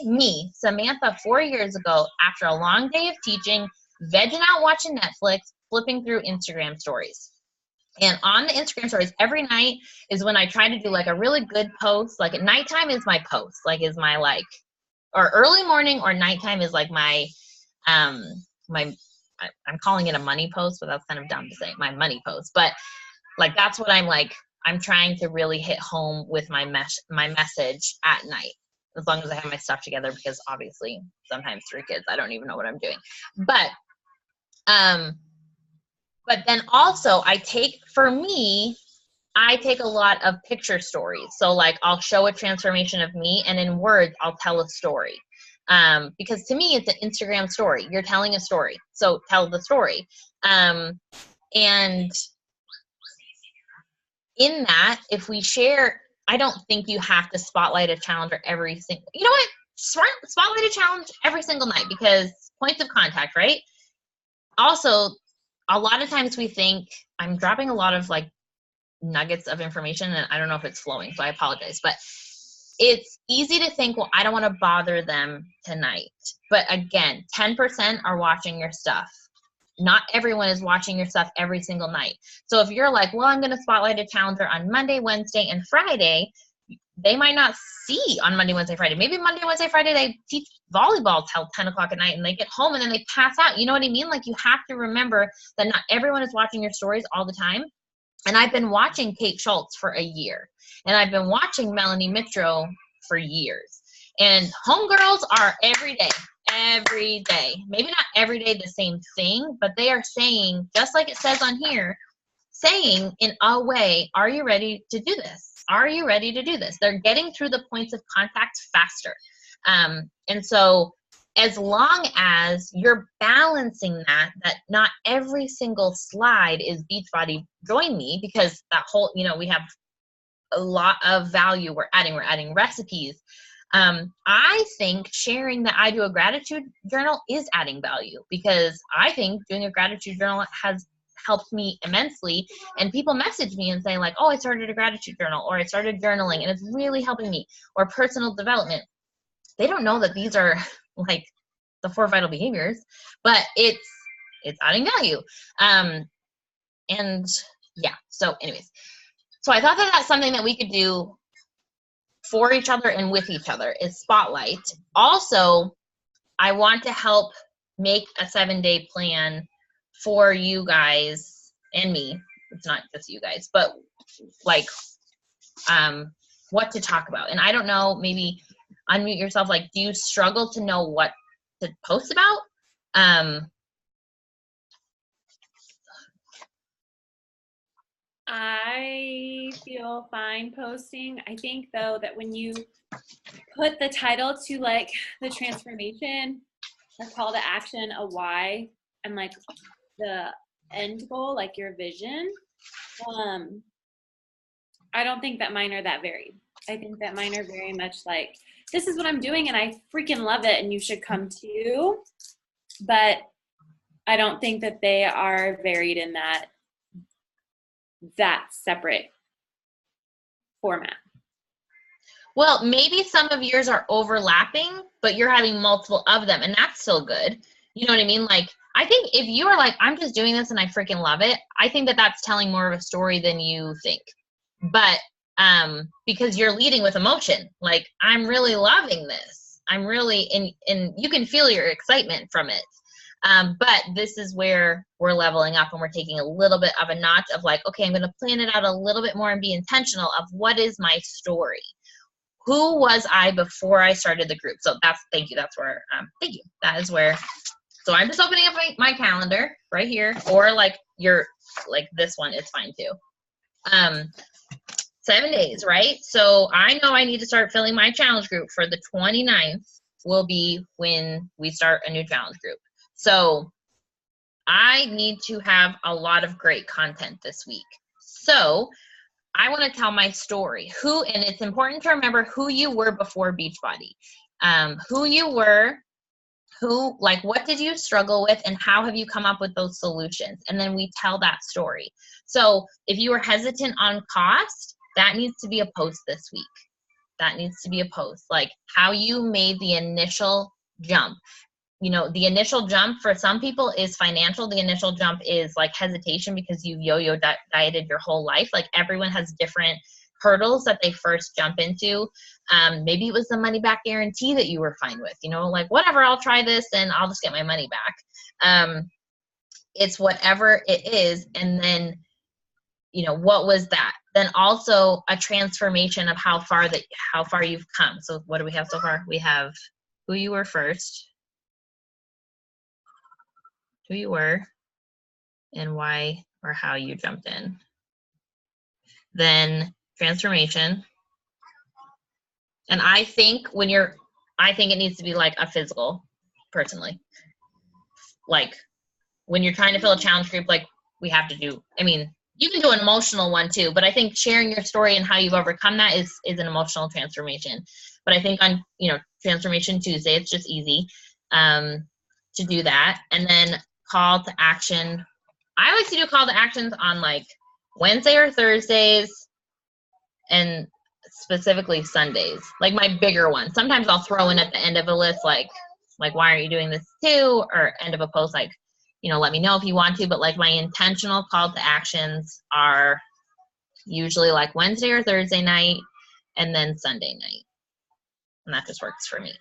me, Samantha, 4 years ago, after a long day of teaching, vegging out watching Netflix, flipping through Instagram stories. And on the Instagram stories, every night is when I try to do like a really good post. Like at nighttime is my post, like is my like, or early morning or nighttime is like my, I'm calling it a money post, but that's kind of dumb to say, my money post. But like, that's what I'm trying to really hit home with my message at night, as long as I have my stuff together, because obviously sometimes 3 kids, I don't even know what I'm doing. But then also I take a lot of picture stories. So like I'll show a transformation of me, and in words, I'll tell a story. Because to me, it's an Instagram story. You're telling a story. So tell the story. And in that, if we share, I don't think you have to spotlight a challenger every single, you know what? Spotlight a challenge every single night, because points of contact, right? Also, a lot of times we think, I'm dropping a lot of like nuggets of information and I don't know if it's flowing, so I apologize, but it's easy to think, well, I don't want to bother them tonight. But again, 10% are watching your stuff. Not everyone is watching your stuff every single night. So if you're like, well, I'm going to spotlight a challenger on Monday, Wednesday, and Friday, they might not see on Monday, Wednesday, Friday. Maybe Monday, Wednesday, Friday, they teach volleyball till 10 o'clock at night and they get home and then they pass out. You know what I mean? Like, you have to remember that not everyone is watching your stories all the time. And I've been watching Kate Schultz for a year. And I've been watching Melanie Mitro for years. And homegirls are every day. every day. Maybe not every day the same thing, but they are saying, just like it says on here, saying in a way, are you ready to do this? Are you ready to do this? They're getting through the points of contact faster. And so as long as you're balancing that not every single slide is Beachbody join me, because that whole, we have a lot of value we're adding recipes. I think sharing that I do a gratitude journal is adding value, because I think doing a gratitude journal has helped me immensely. And people message me and say like, oh, I started a gratitude journal, or I started journaling and it's really helping me, or personal development. They don't know that these are like the 4 vital behaviors, but it's adding value. And yeah, so anyways, so I thought that that's something that we could do for each other and with each other, is spotlight. Also, I want to help make a 7-day plan for you guys and me. It's not just you guys, but like what to talk about. And I don't know, maybe unmute yourself. Like, do you struggle to know what to post about? I feel fine posting. I think though that when you put the title to like the transformation, a call to action, a why, and like the end goal, like your vision, I don't think that mine are that varied. I think that mine are very much like, this is what I'm doing and I freaking love it and you should come too. But I don't think that they are varied in that separate format. Well, maybe some of yours are overlapping, but you're having multiple of them, and that's still good. You know what I mean? Like, I think if you are like, I'm just doing this and I freaking love it, I think that that's telling more of a story than you think. But because you're leading with emotion, like, I'm really loving this. I'm really, and you can feel your excitement from it. But this is where we're leveling up, and we're taking a little bit of a notch of like, okay, I'm going to plan it out a little bit more and be intentional of what is my story. Who was I before I started the group? So thank you. That's where, thank you. That is where, so I'm just opening up my calendar right here, or like this one is fine too. 7 days, right? So I know I need to start filling my challenge group for the 29th will be when we start a new challenge group. So I need to have a lot of great content this week. So I want to tell my story. And it's important to remember who you were before Beachbody. Who you were, what did you struggle with, and how have you come up with those solutions? And then we tell that story. So if you were hesitant on cost, that needs to be a post this week. That needs to be a post, like how you made the initial jump. The initial jump for some people is financial. The initial jump is like hesitation because you've yo-yo dieted your whole life. Like, everyone has different hurdles that they first jump into. Maybe it was the money back guarantee that you were fine with, like, whatever, I'll try this and I'll just get my money back. It's whatever it is. And then, what was that? Then also a transformation of how far you've come. So what do we have so far? We have who you were first, who you were, and why or how you jumped in. Then transformation. And I think it needs to be like a physical, personally. Like, when you're trying to fill a challenge group, like, we have to do, you can do an emotional one too, but I think sharing your story and how you've overcome that is an emotional transformation. But I think on, Transformation Tuesday, it's just easy to do that. And then call to action. I like to do call to actions on like Wednesday or Thursdays, and specifically Sundays, like my bigger ones. Sometimes I'll throw in at the end of a list, like why aren't you doing this too? Or end of a post, like, let me know if you want to. But like, my intentional call to actions are usually like Wednesday or Thursday night, and then Sunday night. And that just works for me.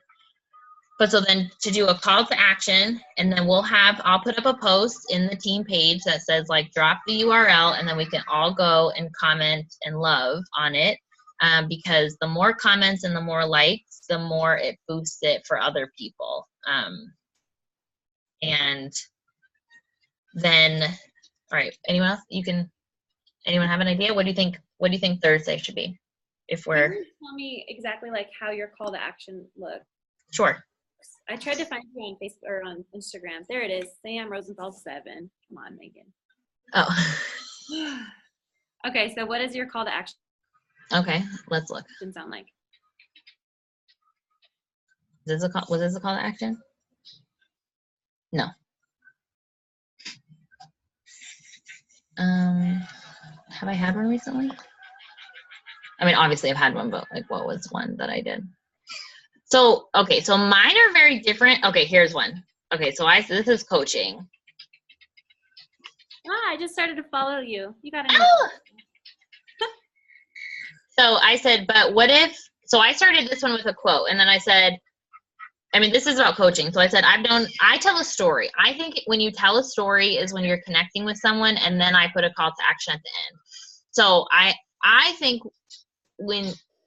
But so then to do a call to action, and then I'll put up a post in the team page that says like, drop the URL, and then we can all go and comment and love on it. Because the more comments and the more likes, the more it boosts it for other people. And then, all right, anyone else? Anyone have an idea? What do you think Thursday should be? If Can we're, you tell me exactly like how your call to action looks? sure. I tried to find you on Facebook or on Instagram. There it is. Sam Rosenthal 7. Come on, Megan. Oh, Okay, so what does your call to action okay, let's look. sound like? Was this a call to action? No. Have I had one recently? I mean, obviously I've had one, but like what was one that I did? So, okay, so mine are very different. Okay, here's one. Okay, so this is coaching. I just started to follow you. You got Oh! So I said, but what if, so I started this one with a quote, and then I said, I mean, this is about coaching. So I said, I tell a story. I think when you tell a story is when you're connecting with someone, and then I put a call to action at the end. So I think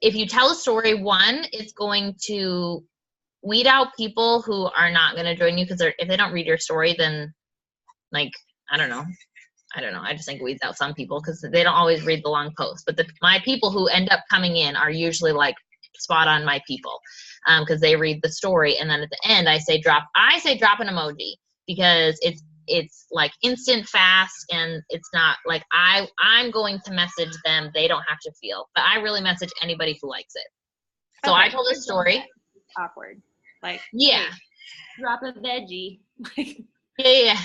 if you tell a story, one, it's going to weed out people who are not going to join you, because if they don't read your story, then like, I don't know. I just think it weeds out some people because they don't always read the long posts. But my people who end up coming in are usually like spot on my people, because they read the story, and then at the end I say drop an emoji, because it's like instant, fast, and it's not like I'm going to message them. They don't have to feel, but I really message anybody who likes it. So Okay. I told a story. Awkward. Like, Yeah. hey, drop a veggie. Yeah.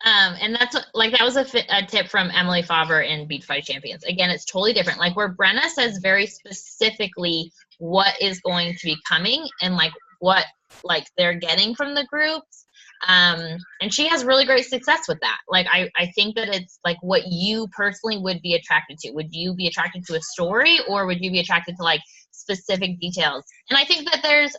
And that's that was a tip from Emily Favre in Beachbody Champions. Again, it's totally different. Like where Brenna says very specifically what is going to be coming and like what like they're getting from the groups. And she has really great success with that. Like I think that it's like what you personally would be attracted to. Would you be attracted to a story, or would you be attracted to like specific details? And I think that there's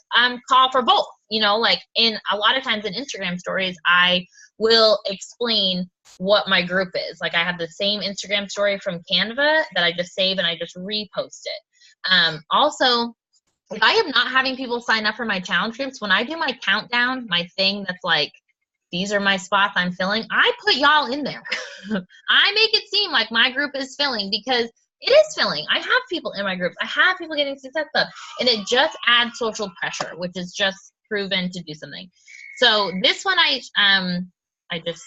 call for both, like in a lot of times in Instagram stories, I will explain what my group is. Like I have the same Instagram story from Canva that I just save and I just repost it. Also, if I am not having people sign up for my challenge groups, when I do my countdown, my thing that's like, these are my spots I'm filling, I put y'all in there. I make it seem like my group is filling, because it is filling. I have people in my groups. I have people getting success stuff, and it just adds social pressure, which is just proven to do something. So this one, I just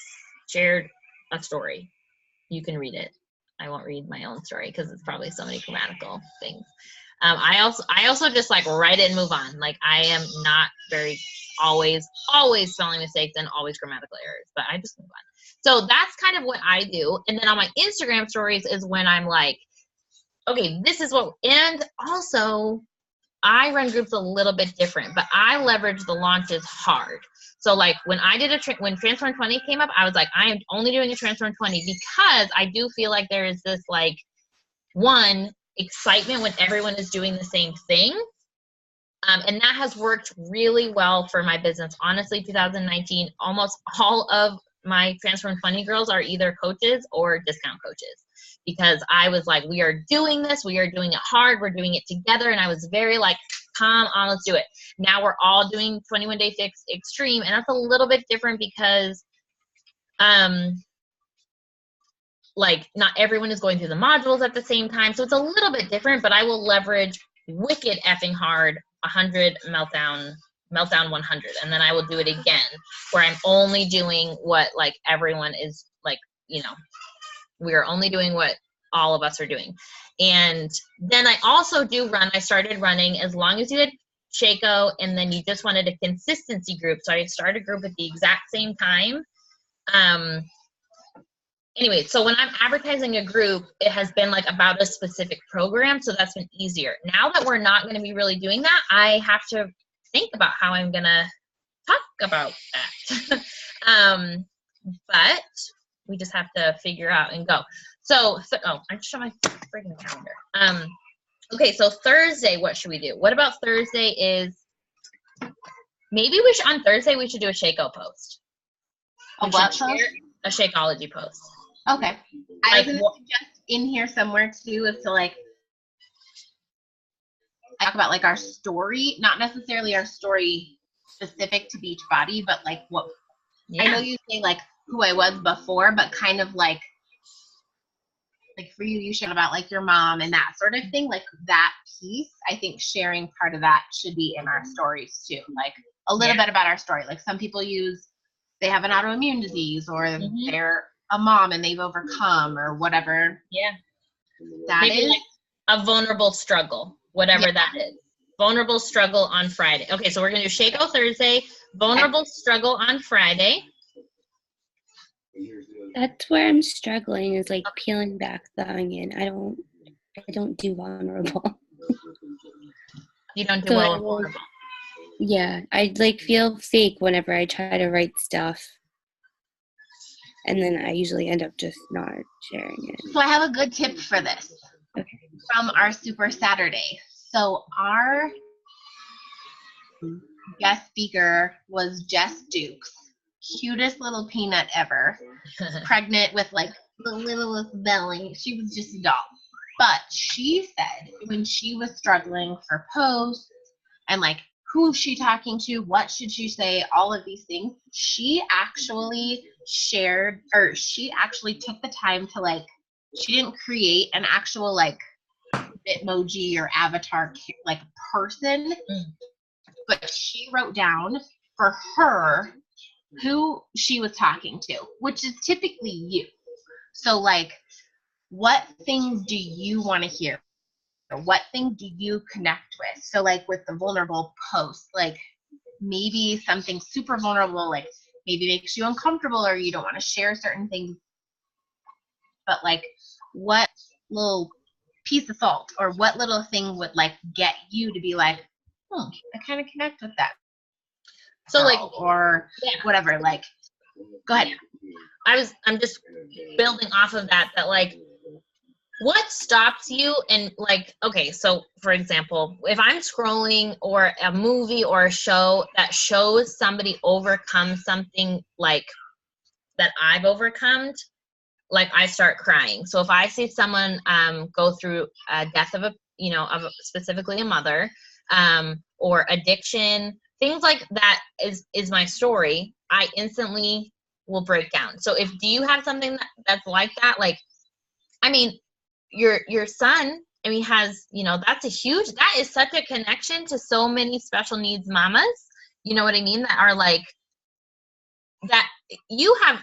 shared a story. You can read it. I won't read my own story because it's probably so many grammatical things. I also just like write it and move on. Like I am not very always spelling mistakes and always grammatical errors, but I just move on. So that's kind of what I do. And then on my Instagram stories is when I'm like, okay, this is what, and also I run groups a little bit different, but I leverage the launches hard. So like when I did when Transform 20 came up, I was like, I am only doing a Transform 20 because I do feel like there is this like excitement when everyone is doing the same thing. And that has worked really well for my business. Honestly, 2019, almost all of my Transform 20 girls are either coaches or discount coaches, because I was like, we are doing this. We are doing it hard. We're doing it together. And I was very like, come on, let's do it. Now we're all doing 21 Day Fix Extreme. And that's a little bit different because like not everyone is going through the modules at the same time. So it's a little bit different, but I will leverage wicked effing hard 100 meltdown 100. And then I will do it again where I'm only doing what like everyone is like, we are only doing what all of us are doing. And then I also I started running as long as you had Shaco, and then you just wanted a consistency group. So I started a group at the exact same time. Anyway, so when I'm advertising a group, it has been like about a specific program. So that's been easier. Now that we're not going to be really doing that, I have to think about how I'm going to talk about that. But we just have to figure out and go. So I just showed my freaking calendar. Okay, so Thursday, what should we do? What about Thursday is, maybe on Thursday we should do a Shaco post. A what post? A Shakeology post. Okay. I was going to suggest in here somewhere too is to like talk about like our story, not necessarily our story specific to Beach Body, but like what I Yeah. know you say like who I was before, but kind of like for you, you shared about like your mom and that sort of thing. Like that piece, I think sharing part of that should be in our stories too. Like a little bit about our story. Like some people they have an autoimmune disease or Mhm. they're a mom and they've overcome or whatever. Yeah. That Maybe is. like a vulnerable struggle, whatever that is. Vulnerable struggle on Friday. Okay, so we're going to do Shake-O Thursday, vulnerable struggle on Friday. That's where I'm struggling, is like peeling back the onion. I don't do vulnerable. You don't do So well I with will- vulnerable. Yeah, I like feel fake whenever I try to write stuff. And then I usually end up just not sharing it. So I have a good tip for this from our Super Saturday. So our guest speaker was Jess Dukes, cutest little peanut ever, pregnant with like the littlest belly. She was just a doll. But she said when she was struggling for posts and like who's she talking to, what should she say, all of these things, she actually took the time to like, she didn't create an actual like Bitmoji or avatar like person, but she wrote down for her who she was talking to, which is typically you. So like, what things do you want to hear? Or what thing do you connect with? So like with the vulnerable post, like maybe something super vulnerable, like maybe makes you uncomfortable or you don't want to share certain things, but like what little piece of salt or what little thing would like get you to be like, I kind of connect with that. So like, or whatever, like, go ahead. I'm just building off of that like, what stops you? And like, okay, so for example, if I'm scrolling or a movie or a show that shows somebody overcome something like that I've overcome, like I start crying. So if I see someone go through a death of specifically a mother, or addiction, things like that is my story, I instantly will break down. So do you have something that's like that? Like, I mean, your son, I mean, has, that is such a connection to so many special needs mamas, you know what I mean? That are like, that you have,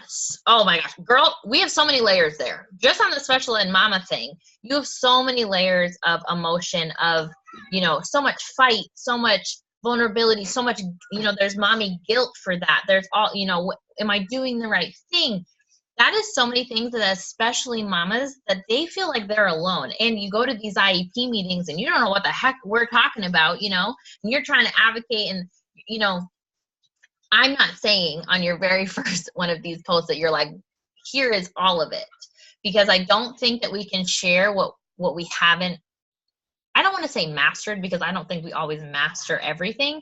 oh my gosh, girl, we have so many layers there. Just on the special ed mama thing, you have so many layers of emotion of, so much fight, so much vulnerability, so much, there's mommy guilt for that. There's all, am I doing the right thing? That is so many things that especially mamas, that they feel like they're alone. And you go to these IEP meetings and you don't know what the heck we're talking about, and you're trying to advocate and, I'm not saying on your very first one of these posts that you're like, here is all of it, because I don't think that we can share what we haven't, I don't want to say mastered, because I don't think we always master everything,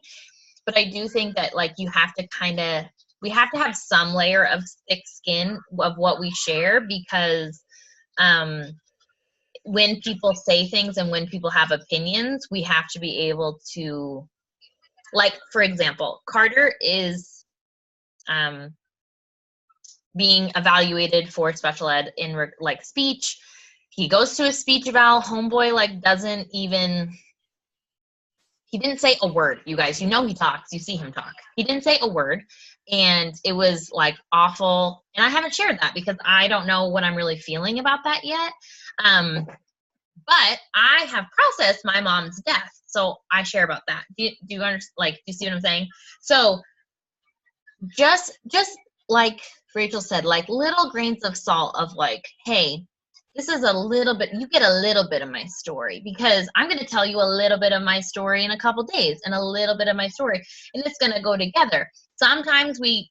but I do think that like we have to have some layer of thick skin of what we share, because when people say things and when people have opinions, we have to be able to, like, for example, Carter is being evaluated for special ed in like speech. He goes to a speech eval. Homeboy like doesn't even, he didn't say a word, you guys. He talks. You see him talk. He didn't say a word. And it was like awful. And I haven't shared that because I don't know what I'm really feeling about that yet. But I have processed my mom's death. So I share about that. Do you understand? Like, do you see what I'm saying? So just like Rachel said, like little grains of salt of like, hey, this is a little bit, you get a little bit of my story, because I'm going to tell you a little bit of my story in a couple days and a little bit of my story, and it's going to go together. Sometimes we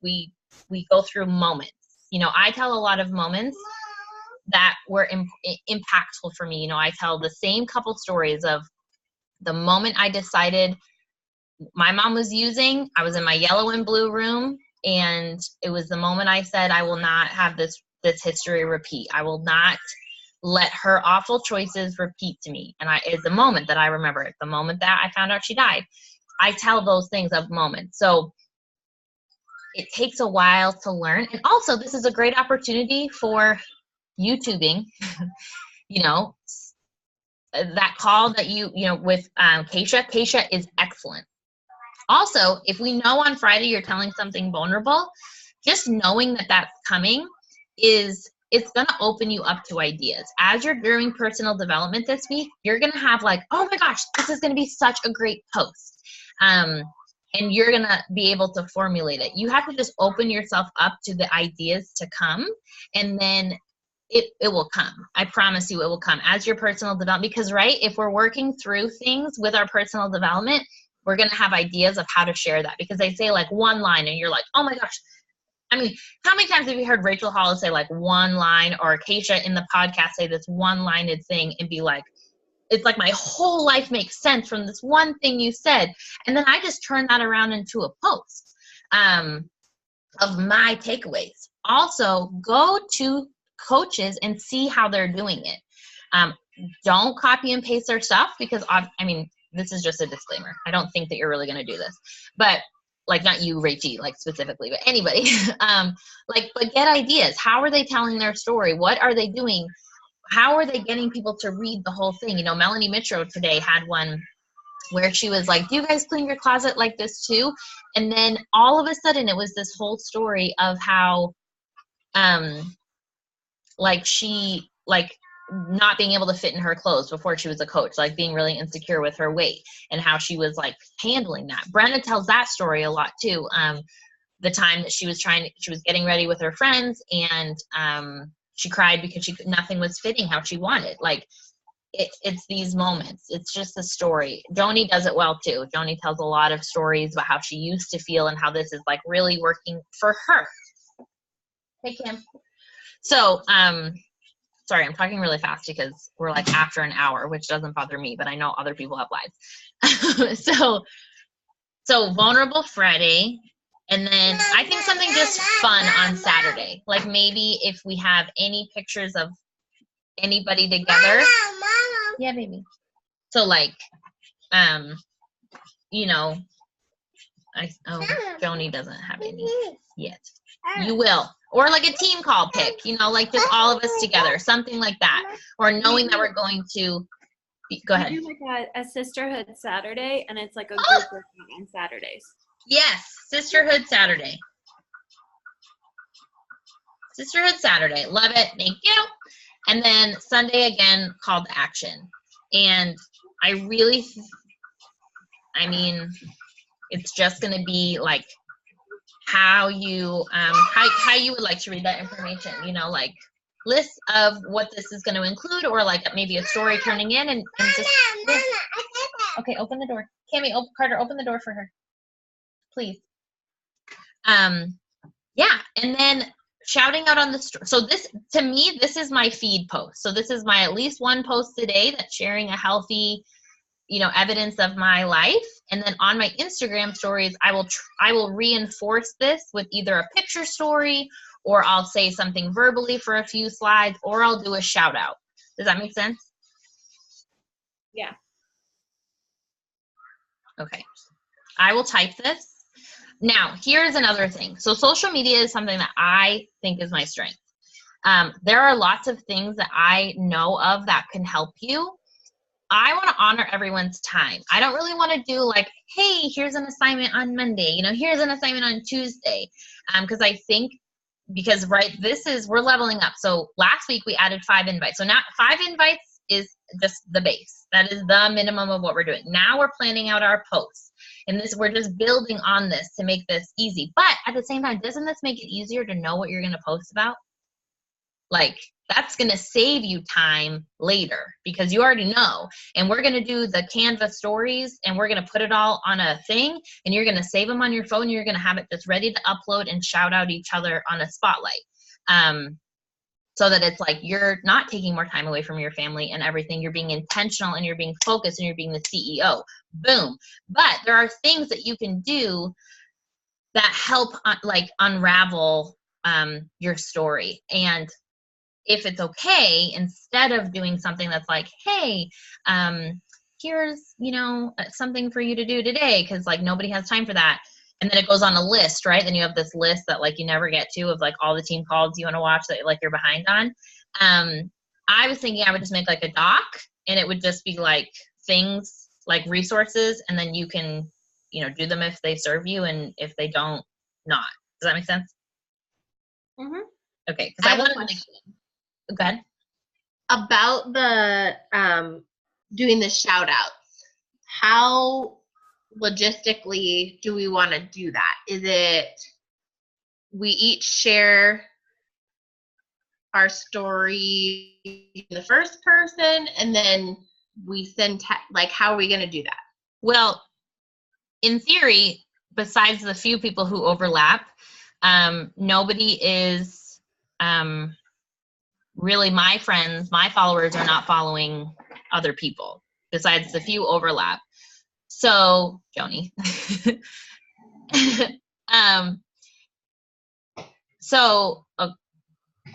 go through moments. I tell a lot of moments that were impactful for me. I tell the same couple stories of the moment I decided my mom was using, I was in my yellow and blue room, and it was the moment I said, I will not have this history repeat. I will not let her awful choices repeat to me. And it's the moment that I remember it, the moment that I found out she died. I tell those things of moments. So it takes a while to learn. And also, this is a great opportunity for YouTubing, you know, that call that you know, with Keisha is excellent. Also, if we know on Friday you're telling something vulnerable, just knowing that that's coming it's going to open you up to ideas. As you're doing personal development this week, you're going to have like, oh my gosh, this is going to be such a great post. And you're going to be able to formulate it. You have to just open yourself up to the ideas to come, and then it will come. I promise you it will come as your personal development. Because, right, if we're working through things with our personal development, we're going to have ideas of how to share that. Because they say like one line and you're like, oh my gosh. I mean, how many times have you heard Rachel Hollis say like one line, or Keisha in the podcast say this one-lined thing and be like, it's like my whole life makes sense from this one thing you said. And then I just turn that around into a post of my takeaways. Also, go to coaches and see how they're doing it. Don't copy and paste their stuff, because I mean, this is just a disclaimer. I don't think that you're really going to do this, but like not you, Rachie, like specifically, but anybody, but get ideas. How are they telling their story? What are they doing? How are they getting people to read the whole thing? You know, Melanie Mitro today had one where she was like, do you guys clean your closet like this too? And then all of a sudden it was this whole story of how, like she, like not being able to fit in her clothes before she was a coach, like being really insecure with her weight and how she was like handling that. Brenda tells that story a lot too. The time that she was getting ready with her friends, and she cried because nothing was fitting how she wanted. Like it's these moments. It's just a story. Joni does it well too. Joni tells a lot of stories about how she used to feel and how this is like really working for her. Hey, Kim. So, sorry, I'm talking really fast because we're like after an hour, which doesn't bother me, but I know other people have lives. So Vulnerable Friday, and then I think something just fun on Saturday. Like maybe if we have any pictures of anybody together. Mama. Yeah, baby. So like, you know, Joni doesn't have any yet. You will. Or like a team call pick, you know, like just all of us together, something like that. Or knowing that we're going to go ahead. We do like a sisterhood Saturday, and it's like a group workout on Saturdays. Yes, Sisterhood Saturday. Sisterhood Saturday. Love it. Thank you. And then Sunday again, call to action. And I really, it's just going to be like how you how you would like to read that information, you know, like lists of what this is going to include, or like maybe a story turning in and just yeah. Okay, open the door. Cammy, Carter, open the door for her, please. Yeah, and then shouting out on the story. So this, to me, this is my feed post. So this is my at least one post today that's sharing a healthy, you know, evidence of my life. And then on my Instagram stories, I will reinforce this with either a picture story, or I'll say something verbally for a few slides, or I'll do a shout out. Does that make sense? Yeah. Okay. I will type this. Now, here's another thing. So social media is something that I think is my strength. There are lots of things that I know of that can help you. I want to honor everyone's time. I don't really want to do like, hey, here's an assignment on Monday, you know, here's an assignment on Tuesday. Because right, we're leveling up. So last week we added 5 invites. So now 5 invites is just the base. That is the minimum of what we're doing. Now we're planning out our posts. And we're just building on this to make this easy. But at the same time, doesn't this make it easier to know what you're going to post about? Like, that's going to save you time later because you already know. And we're going to do the Canva stories, and we're going to put it all on a thing, and you're going to save them on your phone. You're going to have it just ready to upload and shout out each other on a spotlight. So that it's like you're not taking more time away from your family and everything. You're being intentional, and you're being focused, and you're being the CEO. Boom. But there are things that you can do that help unravel your story. And if it's okay, instead of doing something that's like, hey, here's, something for you to do today, because like nobody has time for that. And then it goes on a list, right? Then you have this list that like you never get to of like all the team calls you want to watch that like you're behind on. I was thinking I would just make like a doc, and it would just be like things like resources, and then you can, do them if they serve you, and if they don't, not. Does that make sense? Mm-hmm. Okay, because I want to go ahead. About the doing the shout outs, how logistically do we want to do that? Is it we each share our story in the first person, and then we send like, how are we going to do that? Well, in theory, besides the few people who overlap, nobody is really my friends. My followers are not following other people besides the few overlap. So, Joni.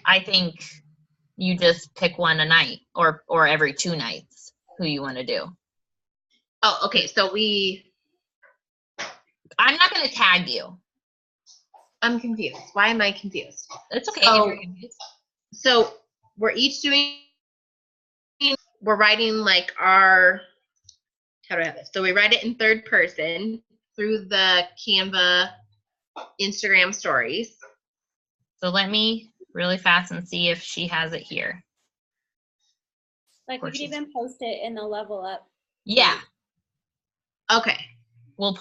I think you just pick one a night or every 2 nights who you want to do. Oh, okay. So I'm not going to tag you. I'm confused. Why am I confused? It's okay. So we're each we're writing like how do I have this? So we write it in third person through the Canva Instagram stories. So let me really fast and see if she has it here. Like we could even post it in the Level Up. Yeah. Okay. We'll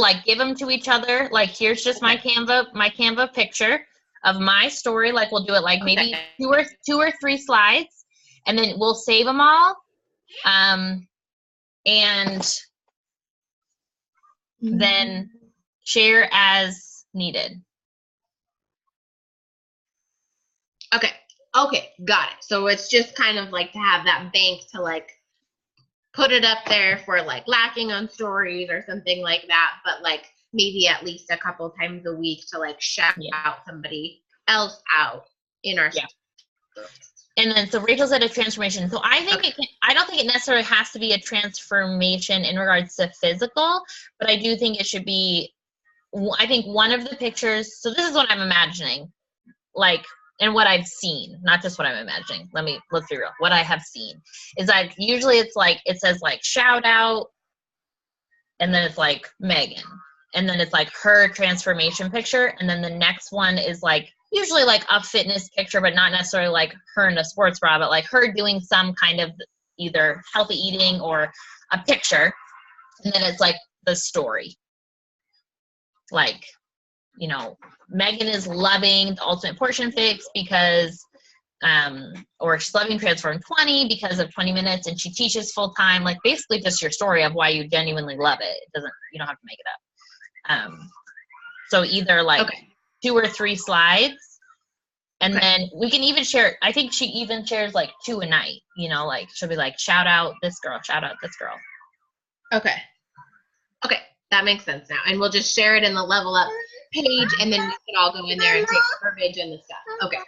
like give them to each other. Like, here's just my Canva picture of my story. Like, we'll do it like maybe two or three slides, and then we'll save them all. And then share as needed. Okay, got it. So it's just kind of like to have that bank to like put it up there for like lacking on stories or something like that, but like maybe at least a couple times a week to like shout out somebody else out in our stories. And then, so Rachel said a transformation. So I think I don't think it necessarily has to be a transformation in regards to physical, but I do think it should be, I think one of the pictures, so this is what I'm imagining, like, and what I've seen, not just what I'm imagining. Let's be real. What I have seen is like, usually it's like, it says like shout out, and then it's like Megan, and then it's like her transformation picture. And then the next one is like, usually like a fitness picture, but not necessarily like her in a sports bra, but like her doing some kind of either healthy eating or a picture. And then it's like the story. Like, Megan is loving the Ultimate Portion Fix because, or she's loving Transform 20 because of 20 minutes, and she teaches full time. Like, basically just your story of why you genuinely love it. You don't have to make it up. So either like 2 or 3 slides, and then we can even share. I think she even shares like 2 a night. Like she'll be like, shout out this girl, shout out this girl. Okay, that makes sense now. And we'll just share it in the Level Up page, and then we can all go in there and take the verbiage and the stuff. Okay,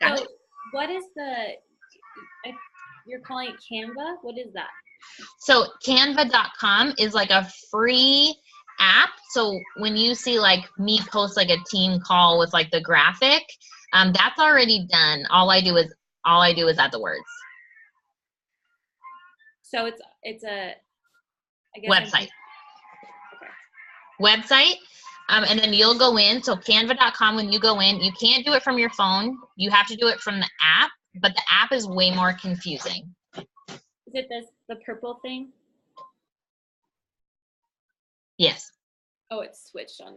gotcha. So what is you're calling it Canva? What is that? So canva.com is like a free app. So when you see like me post like a team call with like the graphic, that's already done. All I do is add the words. So it's a website. Website. And then you'll go in. So canva.com, when you go in, you can't do it from your phone. You have to do it from the app, but the app is way more confusing. Is it the purple thing? Yes. Oh, it's switched on.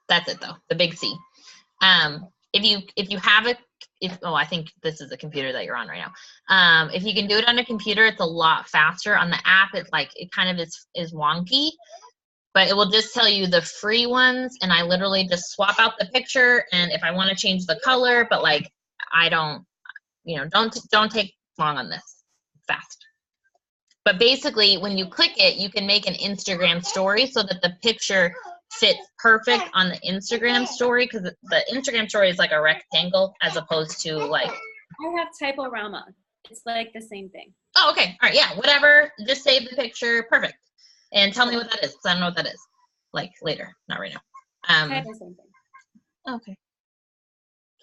That's it though. The big C. If you have I think this is the computer that you're on right now. If you can do it on a computer, it's a lot faster. On the app, it's like, it kind of is wonky, but it will just tell you the free ones. And I literally just swap out the picture. And if I want to change the color, but like, I don't take long on this. Fast. But basically, when you click it, you can make an Instagram story so that the picture fits perfect on the Instagram story, because the Instagram story is like a rectangle as opposed to like. I have Typorama. It's like the same thing. Oh, okay. All right. Yeah. Whatever. Just save the picture. Perfect. And tell me what that is, because I don't know what that is. Like later, not right now. Kind of the same thing. Okay.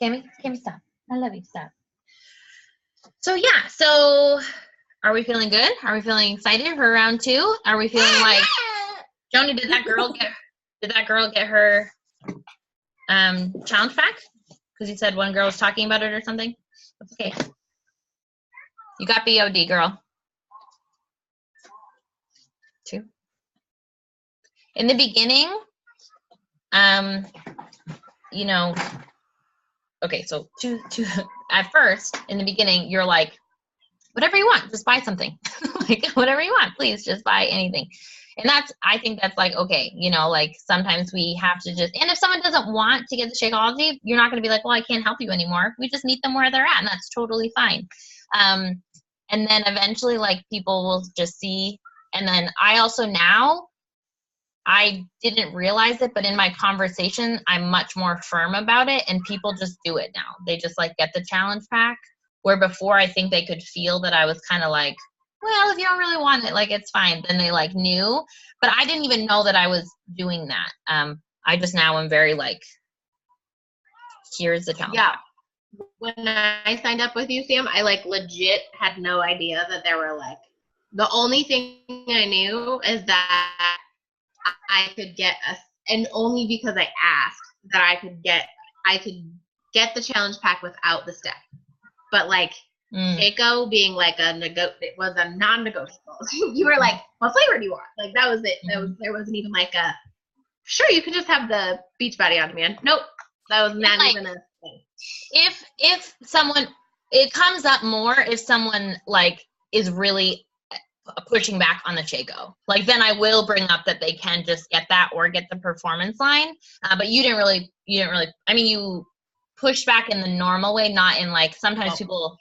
Cammy, stop. I love you. Stop. So yeah. So are we feeling good? Are we feeling excited for round 2? Are we feeling like Joni? Did that girl get her challenge pack? Because you said one girl was talking about it or something. That's okay. You got BOD, girl. 2. In the beginning, you know, okay, so two, at first, in the beginning, you're like, whatever you want, just buy something. Like, whatever you want, please, just buy anything. And I think that's like, okay, you know, like sometimes we have to just, and if someone doesn't want to get the Shakeology, you're not going to be like, well, I can't help you anymore. We just meet them where they're at, and that's totally fine. And then eventually, like, people will just see. And then I also now, I didn't realize it, but in my conversation, I'm much more firm about it, and people just do it now. They just, like, get the challenge pack, where before I think they could feel that I was kind of like, well, if you don't really want it, like, it's fine. Then they, like, knew. But I didn't even know that I was doing that. I just now am very, like, here's the challenge pack. When I signed up with you, Sam, I like legit had no idea that there were like, the only thing I knew is that I could get and only because I asked that I could get the challenge pack without the step. But like Keiko being like it was a non-negotiable. You were like, what flavor do you want? Like that was it. There wasn't even like a, sure, you could just have the Beachbody on demand. Nope. That was not like, even a thing. If someone, it comes up more if someone like is really pushing back on the Shaco. Like then I will bring up that they can just get that or get the performance line. But you didn't really, I mean, you push back in the normal way, not in like, sometimes people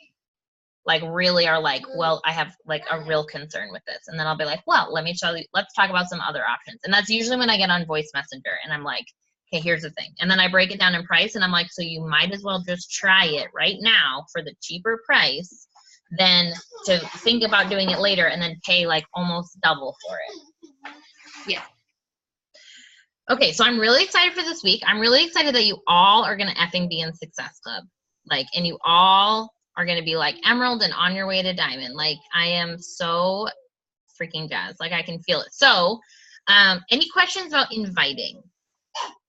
like really are like, well, I have like a real concern with this. And then I'll be like, well, let me show you, let's talk about some other options. And that's usually when I get on Voice Messenger and I'm like, okay, here's the thing. And then I break it down in price and I'm like, so you might as well just try it right now for the cheaper price than to think about doing it later and then pay like almost double for it. Yeah. Okay, so I'm really excited for this week. I'm really excited that you all are going to effing be in Success Club. Like, and you all are going to be like Emerald and on your way to Diamond. Like, I am so freaking jazzed. Like, I can feel it. So, any questions about inviting?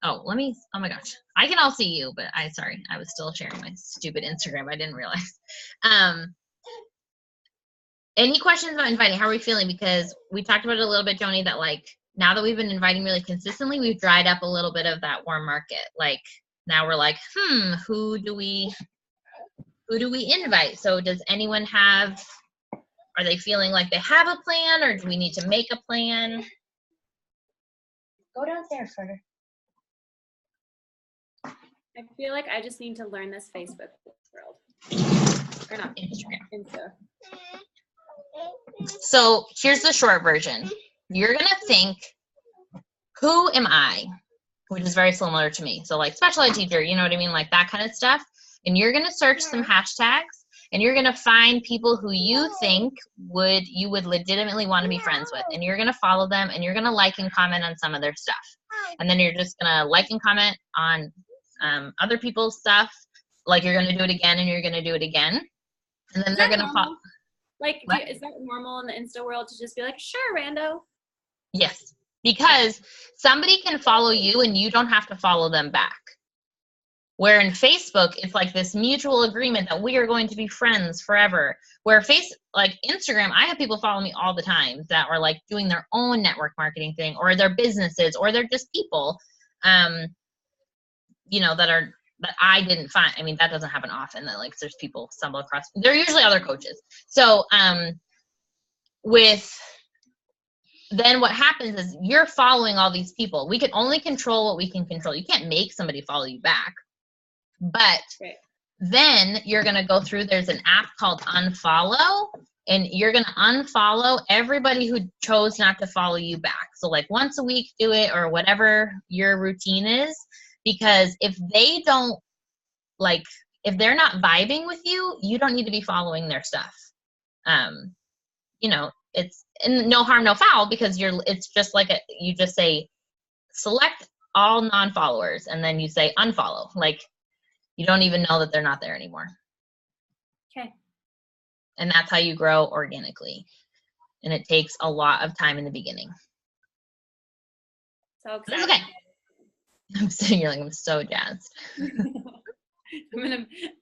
Oh, oh my gosh. I can all see you, but sorry. I was still sharing my stupid Instagram. I didn't realize. Any questions about inviting? How are we feeling? Because we talked about it a little bit, Joni, that like, now that we've been inviting really consistently, we've dried up a little bit of that warm market. Like, now we're like, who do we invite? So does anyone are they feeling like they have a plan, or do we need to make a plan? Go downstairs, Carter. I feel like I just need to learn this Facebook world. Or not Instagram. Insta. So here's the short version. You're going to think, who am I? Which is very similar to me. So like special ed teacher, you know what I mean? Like that kind of stuff. And you're going to search some hashtags and you're going to find people who you think you would legitimately want to be friends with. And you're going to follow them and you're going to like and comment on some of their stuff. And then you're just going to like and comment on other people's stuff. Like you're going to do it again and you're going to do it again. And then they're going to follow. Like, is that normal in the Insta world to just be like, sure, rando? Yes, because somebody can follow you and you don't have to follow them back. Where in Facebook, it's like this mutual agreement that we are going to be friends forever. Where like Instagram, I have people follow me all the time that are like doing their own network marketing thing, or their businesses, or they're just people, that I didn't find. I mean, that doesn't happen often, that like there's people stumble across. They're usually other coaches. So then what happens is you're following all these people. We can only control what we can control. You can't make somebody follow you back. But then you're going to go through, there's an app called Unfollow, and you're going to unfollow everybody who chose not to follow you back. So like once a week, do it, or whatever your routine is. Because if they don't, like, if they're not vibing with you, you don't need to be following their stuff. You know, it's and no harm, no foul, because it's just like you just say select all non-followers and then you say unfollow. Like you don't even know that they're not there anymore. Okay. And that's how you grow organically. And it takes a lot of time in the beginning. So That's excited. okay. I'm sitting here like I'm so jazzed.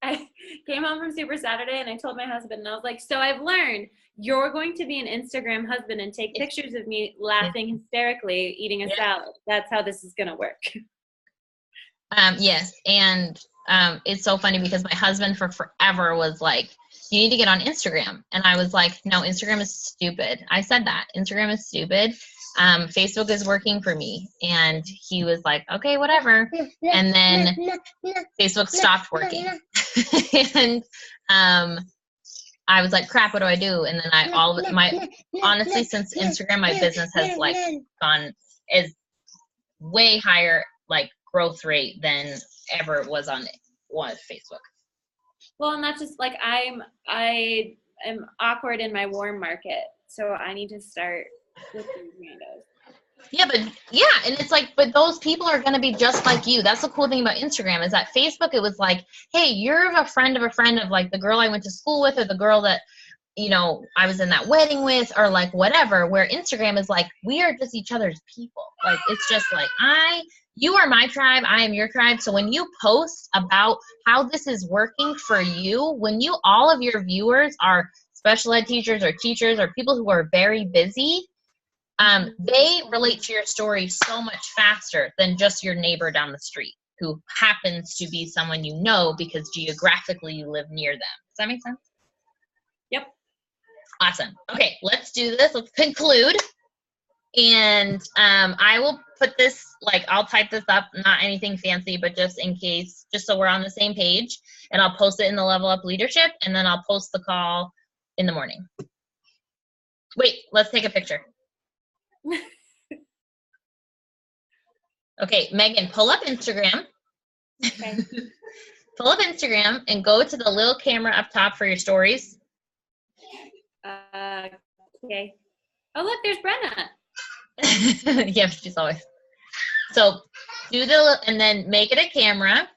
I came home from Super Saturday and I told my husband, and I was like, so I've learned you're going to be an Instagram husband and take pictures of me laughing hysterically, eating a salad. That's how this is going to work. Yes. And it's so funny because my husband for forever was like, you need to get on Instagram. And I was like, no, Instagram is stupid. I said that. Instagram is stupid. Facebook is working for me. And he was like, okay, whatever. And then Facebook stopped working. And I was like, crap, what do I do? And then honestly, since Instagram, my business has like is way higher like growth rate than ever it was on Facebook. Well, and that's just like I am awkward in my warm market, so I need to start with these randos. Yeah, and it's like, but those people are going to be just like you. That's the cool thing about Instagram is that Facebook, it was like, hey, you're a friend of like the girl I went to school with or the girl that, you know, I was in that wedding with or like whatever, where Instagram is like, we are just each other's people. Like, it's just like, you are my tribe, I am your tribe. So when you post about how this is working for you, when all of your viewers are special ed teachers or people who are very busy, they relate to your story so much faster than just your neighbor down the street who happens to be someone you know because geographically you live near them. Does that make sense? Yep. Awesome. Okay, let's do this. Let's conclude. And I will put this, like, I'll type this up, not anything fancy, but just in case, just so we're on the same page. And I'll post it in the Level Up Leadership, and then I'll post the call in the morning. Wait, let's take a picture. Okay, Megan, pull up Instagram. Okay. Pull up Instagram and go to the little camera up top for your stories. Okay. Oh, look, there's Brenna. Yeah, she's always. So do and then make it a camera.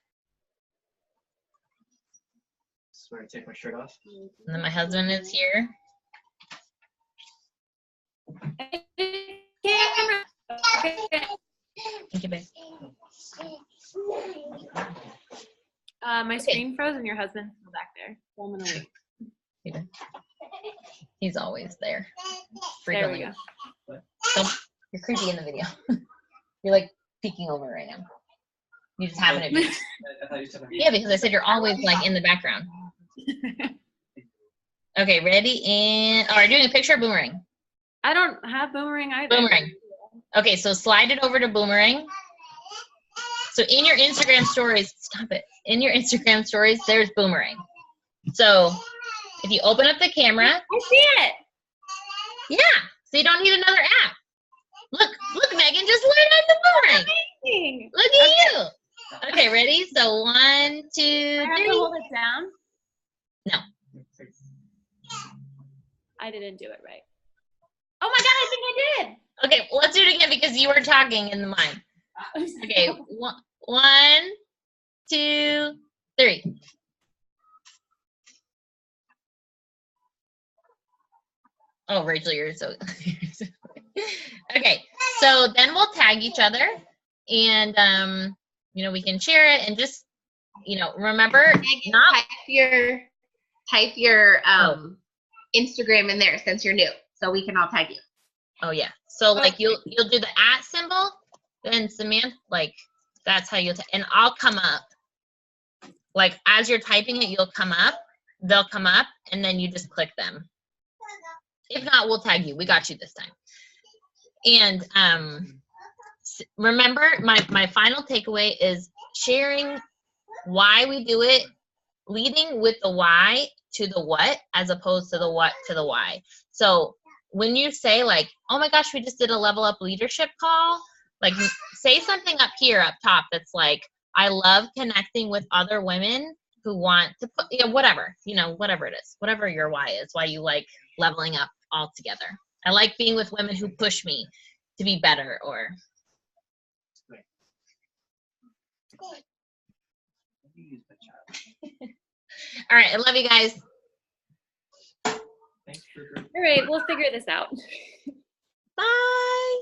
Swear to take my shirt off. And then my husband is here. Camera. Okay. Thank you, babe. My screen froze and your husband's still back there. So I'm gonna wait. He's always there. There we go. So you're creepy in the video. You're like peeking over right now. You just happen to be. I thought you said Yeah, because I said you're always like in the background. Okay, ready? And are you doing a picture of Boomerang? I don't have Boomerang either. Boomerang. Okay, so slide it over to Boomerang. So in your Instagram stories, stop it. In your Instagram stories, there's Boomerang. So if you open up the camera. I see it. Yeah, so you don't need another app. Look, Megan, just learn on the Boomerang. Amazing. Look at you. Okay, ready? So 1, 2, I have 3. to hold it down. No. I didn't do it right. Oh my God, I think I did. Okay, well, let's do it again because you were talking in the mind. Okay, 1, 2, 3. Oh, Rachel, you're so. Okay, so then we'll tag each other, and you know, we can share it and just, you know, remember not type your Instagram in there since you're new, so we can all tag you. Oh yeah. So like you'll do the @ symbol, then Samantha, like that's how you'll and I'll come up. Like as you're typing it, you'll come up, they'll come up, and then you just click them. If not, we'll tag you. We got you this time. And remember, my final takeaway is sharing why we do it, leading with the why to the what, as opposed to the what to the why. So when you say like, oh my gosh, we just did a Level Up Leadership call, like say something up here, up top, that's like, I love connecting with other women who want to put, whatever, whatever it is, whatever your why is, why you like leveling up all together. I like being with women who push me to be better or. All right. I love you guys. Thanks for All right, we'll figure this out. Bye.